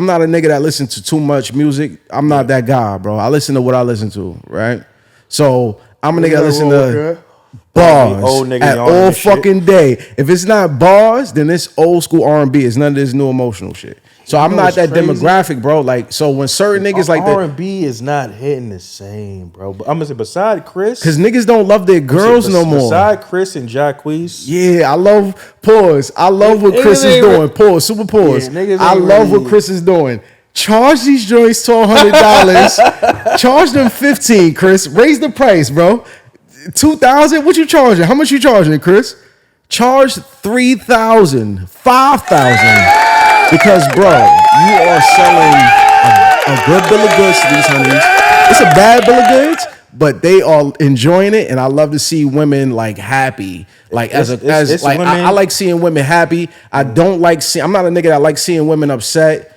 not a nigga that listens to too much music. I'm not that guy, bro. I listen to what I listen to, right? So I'm a nigga that listen to Bars
Old nigga
at
yarning
all
and shit.
fucking day. If it's not bars, then it's old school R&B. It's none of this new emotional shit. So I'm
know
not
what's
that
crazy?
demographic, bro. Like, so when certain niggas like that,
R&B is not hitting the same, bro. But I'm gonna say beside Chris,
because niggas don't love their girls no more.
Beside Chris and Jacquees,
Yeah, I love pause. I love what
Niggas
Chris is
ain't
doing. Pause, super pause.
Yeah, niggas
I
ain't
love what
really-
Chris is doing. Charge these joints $1,200. Charge them $15, Chris. Raise the price, bro. $2,000. What you charging? How much you charging, Chris? Charge $3,000, $5,000. Because, bro, you are selling a good bill of goods to these honeys. It's a bad bill of goods, but they are enjoying it, and I love to see women like happy. Like
It's women-
I like seeing women happy. I don't like seeing. I'm not a nigga that like seeing women upset.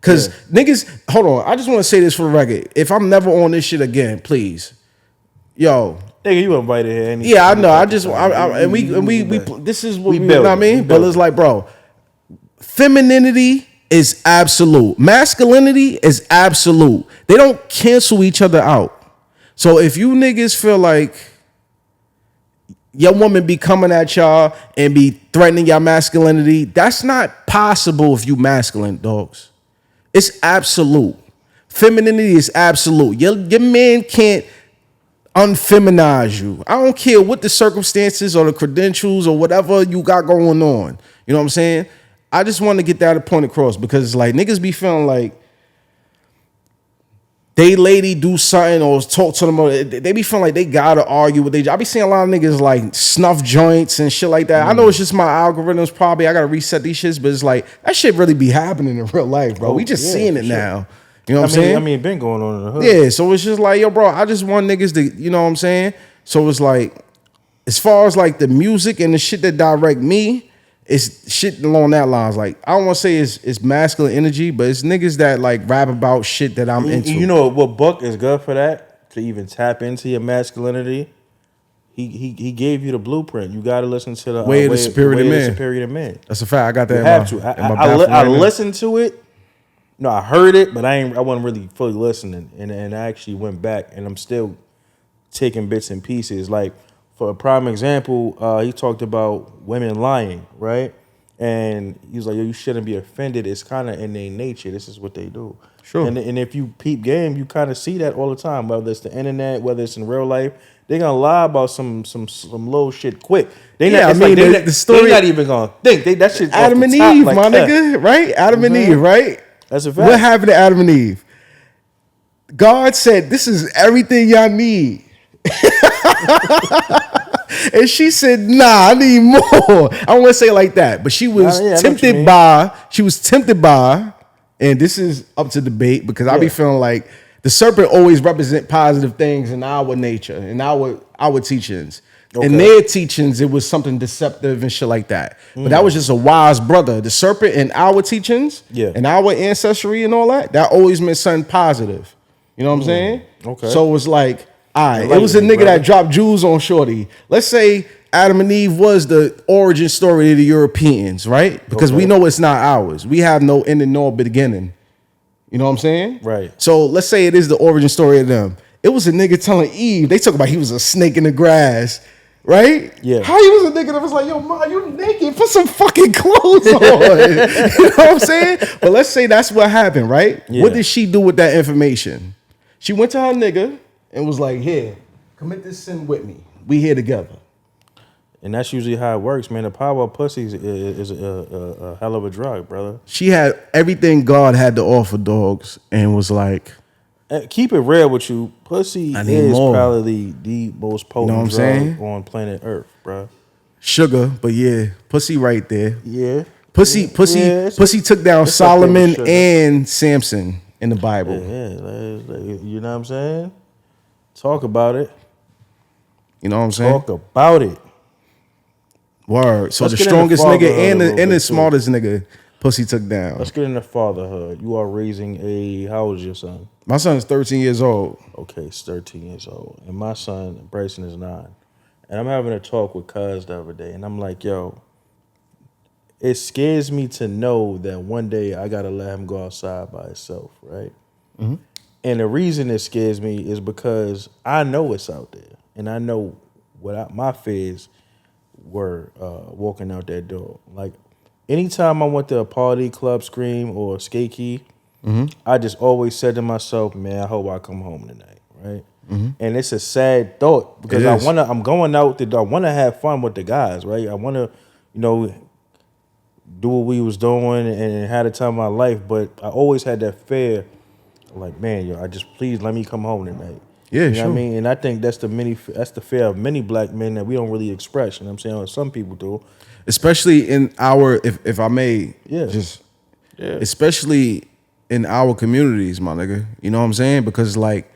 Cause niggas, hold on. I just want to say this for the record. If I'm never on this shit again, please, yo.
nigga, you invited here. Any
Yeah, I know. I
fucking
just
time.
and we
good.
this is what
We
we
build
know what I
it.
mean.
We
But
build
it's
it.
like, bro, femininity is absolute. Masculinity is absolute. They don't cancel each other out. So if you niggas feel like your woman be coming at y'all and be threatening your masculinity, that's not possible if you masculine, dogs. It's absolute. Femininity is absolute. Your man can't unfeminize you. I don't care what the circumstances or the credentials or whatever you got going on. You know what I'm saying? I just want to get that point across because it's like niggas be feeling like they lady do something or talk to them, or they be feeling like they gotta argue with they. I be seeing a lot of niggas like snuff joints and shit like that. I know it's just my algorithms. Probably I gotta reset these shits, but it's like that shit really be happening in real life, bro. We just seeing it
for sure.
now. You know what I'm saying?
I mean, it been going on in the hood.
Yeah, so it's just like, yo, bro, I just want niggas to, you know what I'm saying? So it's like, as far as like the music and the shit that direct me, it's shit along that lines. Like, I don't want to say it's masculine energy, but it's niggas that like rap about shit that I'm into.
You know what book is good for that? To even tap into your masculinity. He gave you the blueprint. You got to listen to the
Way of the Superior Man.
Superior Man.
That's a fact. I got that.
You have to. I listened to it. No, I heard it, but I wasn't really fully listening, and I actually went back, and I'm still taking bits and pieces. Like for a prime example, he talked about women lying, right? And he was like, "Yo, you shouldn't be offended. It's kind of in their nature. This is what they do."
Sure.
And if you peep game, you kind of see that all the time. Whether it's the internet, whether it's in real life, they're gonna lie about some little shit quick. They
Yeah,
not,
I
it's
mean,
like
the story-
they're not even gonna think. That shit.
Adam and Eve, my nigga, right? Adam and Eve, right?
That's a fact.
What happened to Adam and Eve? God said, "This is everything y'all need." And she said, "Nah, I need more." I don't want to say it like that, but she was
Yeah, I know what you
tempted
mean.
by. She was tempted by, and this is up to debate because I be
Yeah.
feeling like the serpent always represent positive things in our nature, in our teachings.
Okay.
In their teachings, it was something deceptive and shit like that. But that was just a wise brother. The serpent in our teachings,
Yeah.
and our ancestry and all that always meant something positive. You know what I'm saying?
Okay.
So it was like, all right, it
Enlighten
was a
me,
nigga
brother.
that dropped jewels on Shorty. Let's say Adam and Eve was the origin story of the Europeans, right? Because we
Okay.
know it's not ours. We have no ending nor beginning. You know what I'm saying?
Right.
So let's say it is the origin story of them. It was a nigga telling Eve, they talk about he was a snake in the grass, right?
Yeah.
How he was a nigga that was like, yo, ma, you naked, put some fucking clothes on. You know what I'm saying? But let's say that's what happened, right?
Yeah.
What did she do with that information? She went to her nigga and was like, here, commit this sin with me. We here together.
And that's usually how it works, man. The power of pussy is a hell of a drug, brother.
She had everything God had to offer, dogs, and was like,
Keep it real with you. Pussy
I need
is
more.
probably the most potent
You know what I'm
drug
saying?
on planet Earth, bro.
sugar, but yeah, pussy right there.
Yeah.
Pussy
Yeah,
pussy took down
it's up there with
Solomon
sugar.
and Samson in the Bible.
Yeah, you know what I'm saying? Talk about it.
You know what I'm saying?
Talk about it.
Word. So
Let's
the
get into
strongest nigga
fatherhood a
and
little
the
bit,
smartest nigga, pussy took down.
Let's get into fatherhood. You are raising how old is your son?
My son's 13 years old.
Okay, he's 13 years old. And my son, Bryson, is 9. And I'm having a talk with Cuz the other day, and I'm like, yo, it scares me to know that one day I gotta let him go outside by himself, right? And the reason it scares me is because I know it's out there, and I know my fears were walking out that door. Like anytime I went to a party, club, scream, or skate key, I just always said to myself, "Man, I hope I come home tonight." Right. And it's a sad thought because I'm going out I want to have fun with the guys, right? I want to, do what we was doing and had a time of my life, but I always had that fear, like, man, I just please let me come home tonight.
Yeah,
you know
sure.
what I mean? And I think that's the fear of many black men that we don't really express. You know what I'm saying? Or some people do.
Especially in our, if I may,
Yeah.
especially in our communities, my nigga. You know what I'm saying? Because like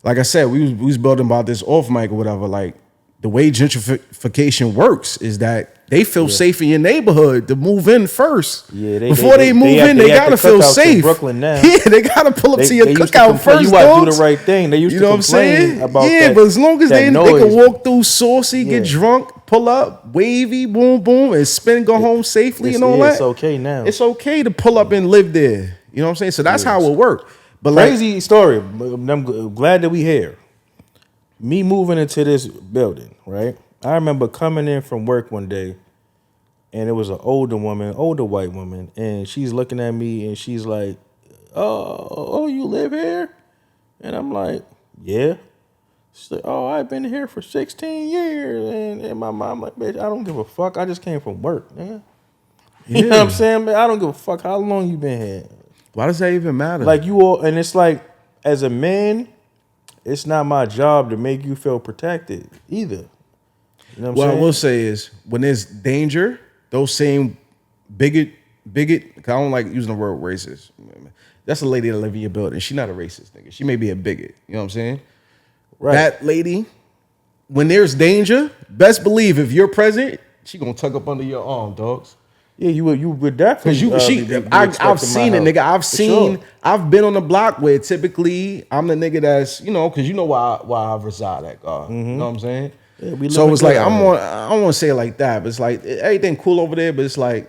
I said, we was building about this off mic or whatever. Like the way gentrification works is that they feel safe in your neighborhood to move in first.
Yeah,
before they move in, they gotta feel safe.
Brooklyn now.
Yeah, they gotta pull up to your cookout first.
You gotta do the right thing. They used to complain about that.
Yeah, but as long as they can walk through Saucy,
Yeah.
get drunk, pull up, wavy, boom, boom, and spin, go home safely and all that.
It's okay now.
It's okay to pull up and live there. You know what I'm saying? So that's how it worked. But
Crazy story. I'm glad that we here. Me moving into this building, right? I remember coming in from work one day, and it was an older white woman, and she's looking at me, and she's like, "Oh, you live here?" And I'm like, "Yeah." She's like, "Oh, I've been here for 16 years," and my mom like, "Bitch, I don't give a fuck. I just came from work, man." You know what I'm saying, man? I don't give a fuck how long you been here.
Why does that even matter?
Like you all, and it's like, as a man, it's not my job to make you feel protected either. You know what I'm saying?
I will say is when there's danger, those same bigot, 'cause I don't like using the word racist. That's a lady that live in your building. She's not a racist nigga. She may be a bigot. You know what I'm saying?
Right.
That lady, when there's danger, best believe if you're present, she gonna tuck up under your arm, dogs.
Yeah, you would definitely.
I've seen it, nigga. I've been on the block where typically I'm the nigga that's, because you know why I reside at, God. You know what I'm saying?
Yeah,
so it's like I don't want to say it like that, but it's like everything cool over there, but it's like,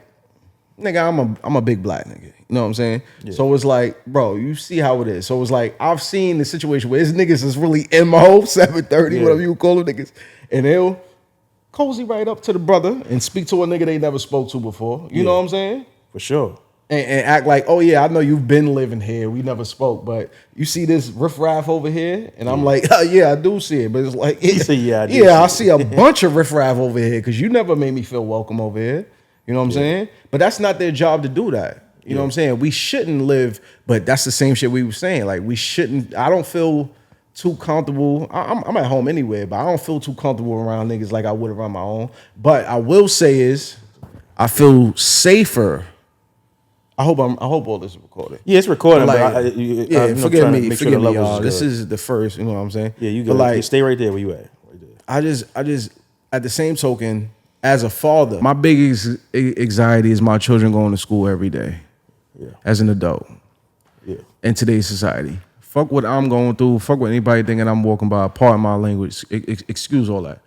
nigga, I'm a big black nigga. You know what I'm saying? Yeah. So it's like, bro, you see how it is. So it's like I've seen the situation where this niggas is really MO 730, whatever you call them niggas, and they'll cozy right up to the brother and speak to a nigga they never spoke to before. You know what I'm saying?
For sure.
And act like, oh yeah, I know you've been living here. We never spoke, but you see this riffraff over here, and I'm like, oh yeah, I do see it. But it's like, I see a bunch of riffraff over here because you never made me feel welcome over here. You know what I'm saying? But that's not their job to do that. You know what I'm saying? We shouldn't live, but that's the same shit we were saying. Like we shouldn't. I don't feel too comfortable. I'm at home anyway, but I don't feel too comfortable around niggas like I would around my own. But I will say is, I feel safer. I hope all this is recorded.
Yeah, it's recorded.
Forgive me, y'all. This is the first. You know what I'm saying?
Yeah, you got stay right there where you at. Right there.
I just at the same token, as a father, my biggest anxiety is my children going to school every day.
Yeah.
As an adult.
Yeah.
In today's society. Fuck what I'm going through. Fuck what anybody thinking I'm walking by. Pardon my language. Excuse all that.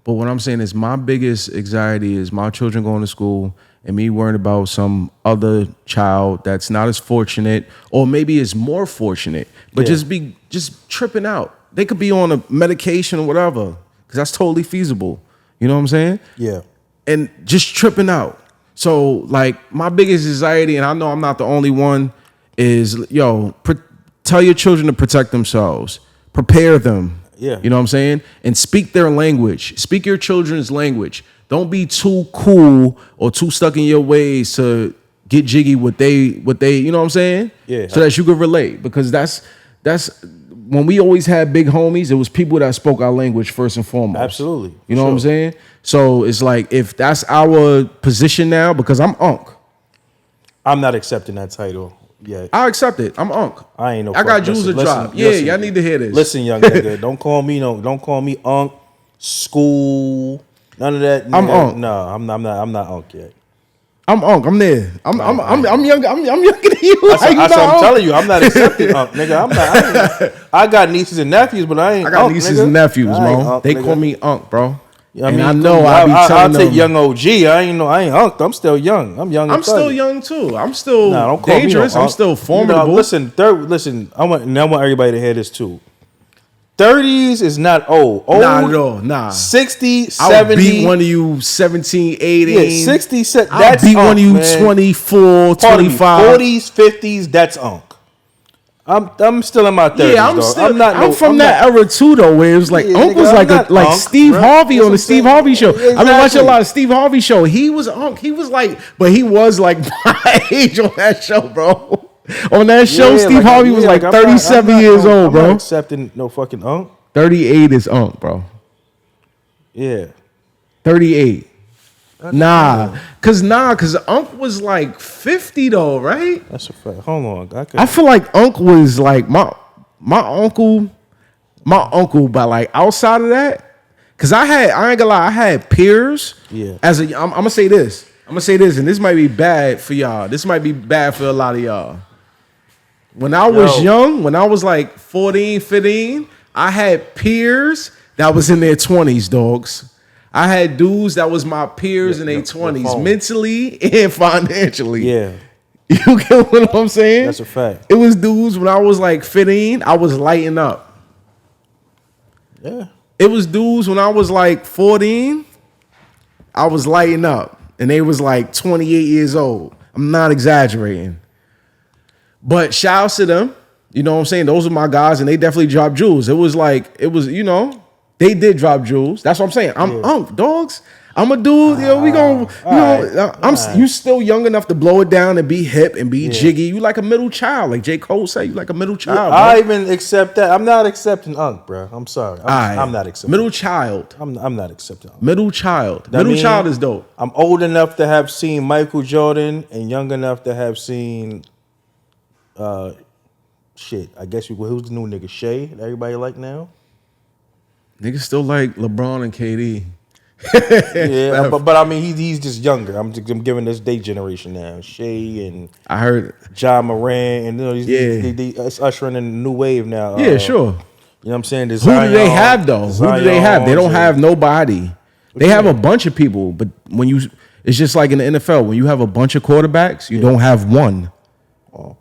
But what I'm saying is my biggest anxiety is my children going to school and me worrying about some other child that's not as fortunate or maybe is more fortunate, but just tripping out. They could be on a medication or whatever because that's totally feasible. You know what I'm saying?
Yeah.
And just tripping out. So like my biggest anxiety, and I know I'm not the only one, is tell your children to protect themselves. Prepare them.
Yeah.
You know what I'm saying? And speak their language. Speak your children's language. Don't be too cool or too stuck in your ways to get jiggy what they, you know what I'm saying?
Yeah.
So that you can relate. Because that's when we always had big homies, it was people that spoke our language first and foremost.
Absolutely.
You know what I'm saying? So it's like if that's our position now, because I'm Unc.
I'm not accepting that title. Yeah,
I accept it. I'm Unc.
I ain't no.
I got jewels to drop. Yeah, y'all need to hear this.
Listen, young nigga, don't call me Unc. School, none of that.
I'm Unc.
No, I'm not Unc yet.
I'm Unc. I'm there. I'm younger. I'm younger than you.
I'm telling you, I'm not accepting Unc, nigga. I'm not. I got nieces and nephews, but I ain't.
I got
Unc,
nieces
nigga.
and nephews, man.
Unc,
They
nigga.
call me Unc, bro.
Yeah,
I know I'll
take young OG. I ain't Unc. I'm still young. I'm young.
I'm still young too. I'm still
don't call
dangerous.
me no
I'm still formidable.
Listen. I want everybody to hear this too. 30s is not old.
Not at all. Nah.
60,
I'll
70.
beat one of you 17, 18.
Yeah, 60,
I'll
that's
beat one
Unc,
of you
man.
24,
Pardon me,
25.
40s, 50s, that's Unc. I'm still in my 30s,
Yeah, I'm
dog.
still.
I'm
from that era too, though, where it was like
Yeah,
Unc
nigga,
was
I'm
like
not
like
Unc,
Steve
bro.
Harvey
That's
on
what
the
I'm
Steve
saying.
Harvey show. I've been watching a
Exactly.
lot of Steve Harvey show. He was Unc. He was like, but he was like my age on that show, bro. On that show,
Yeah,
Steve Harvey was like
I'm
37 years old,
I'm
bro.
not accepting no fucking Unc.
38 is Unc, bro.
Yeah.
38. Cause Unc was like 50 though, right?
That's a fact. Hold on.
I feel like Unc was like my uncle, but like outside of that, cause I ain't gonna lie, I had peers.
Yeah.
I'm gonna say this, and this might be bad for y'all. This might be bad for a lot of y'all. When I was young, when I was like 14, 15, I had peers that was in their 20s, dogs. I had dudes that was my peers in their 20s, mentally and financially.
Yeah.
You get what I'm saying?
That's a fact.
It was dudes when I was like 15, I was lighting up.
Yeah.
It was dudes when I was like 14, I was lighting up. And they was like 28 years old. I'm not exaggerating. But shout out to them. You know what I'm saying? Those are my guys, and they definitely dropped jewels. It was, they did drop jewels. That's what I'm saying. I'm Unc, dogs. I'm a dude. We gonna, you still young enough to blow it down and be hip and be jiggy. You like a middle child, like J. Cole said. You like a middle child.
Yeah, I even accept that. I'm not accepting Unc, bro. I'm sorry. I'm not accepting.
Middle child.
I'm not accepting Unc.
Middle child.
That
Middle child is dope.
I'm old enough to have seen Michael Jordan and young enough to have seen, shit. I guess who's the new nigga? Shea that everybody like now.
Niggas still like LeBron and KD.
Yeah, but I mean he's just younger. I'm giving this day generation now. Shea and
I heard
John Moran and it's ushering in a new wave now.
Yeah, sure.
You know what I'm saying?
Who do they have though? Who do they have? They don't have nobody. They have a bunch of people, but it's just like in the NFL when you have a bunch of quarterbacks, you don't have one.
Oh.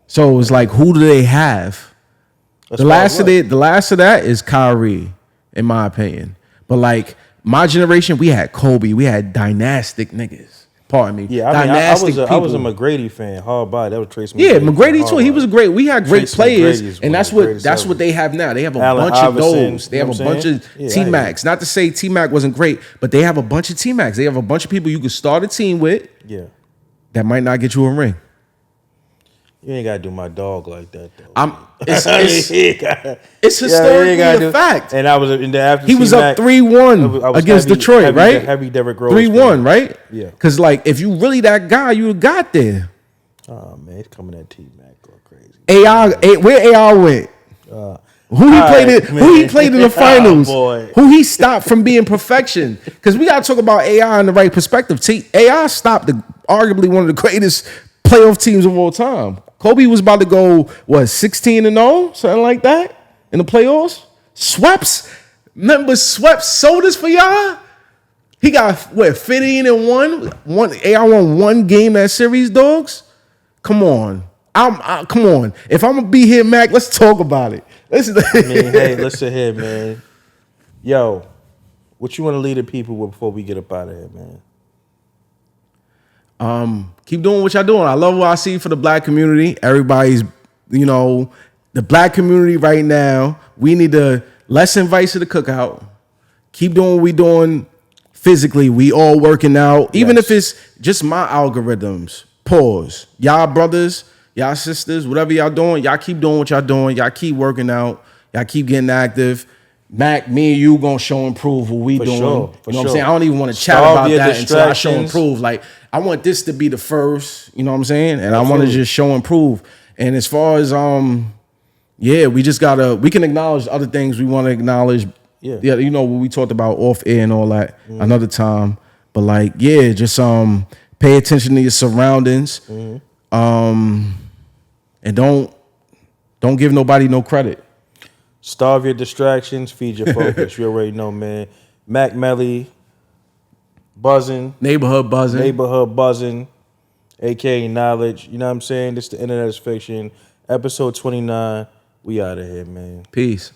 So it's like, who do they have? The last of that is Kyrie, in my opinion. But like my generation, we had Kobe, we had dynastic niggas. Pardon me.
Yeah, I mean, I was a McGrady fan. Hard by that was Tracy McGrady.
Yeah, McGrady too. He was great. We had great players, and that's what they have now. They have a bunch of those. They have a bunch of T-Macs. Not to say T-Mac wasn't great, but they have a bunch of T-Macs. They have a bunch of people you can start a team with.
Yeah,
that might not get you a ring.
You ain't gotta do my dog like that though.
It's historically a fact.
And I was in the after.
He was up 3-1 against Detroit, right?
Heavy Derrick Rose.
3-1, right?
Yeah.
Because like, if you really that guy, you got there.
Oh man, it's coming at T-Mac going crazy.
Where AR went? Who he played in the finals? Who he stopped from being perfection? Because we gotta talk about AI in the right perspective. AI stopped arguably one of the greatest playoff teams of all time. Kobe was about to go 16-0, something like that in the playoffs. Remember sodas for y'all. He got 15-1. AI won one game that series, dogs. Come on. Come on. If I'm gonna be here, Mac, let's talk about it.
Hey, listen here, man. Yo, what you want to lead the people with before we get up out of here, man?
Keep doing what y'all doing. I love what I see for the black community. Everybody's, the black community right now. We need to let's invite to the cookout. Keep doing what we doing physically. We all working out, even if it's just my algorithms. Pause. Y'all brothers, y'all sisters, whatever y'all doing, y'all keep doing what y'all doing. Y'all keep working out. Y'all keep getting active. Mac, me and you gonna show and prove what we doing.
Sure,
you know what I'm saying? I don't even want to chat about that until I show and prove. Like, I want this to be the first, you know what I'm saying? And I want to just show and prove. And as far as we just we can acknowledge other things we want to acknowledge. Yeah, what we talked about off air and all that another time. But like, just pay attention to your surroundings. And don't give nobody no credit.
Starve your distractions, feed your focus. You already know, man. Mac Melly, Buzzin.
Neighborhood Buzzin,
a.k.a. Knowledge. You know what I'm saying? This the Internet is Fiction. Episode 29. We out of here, man.
Peace.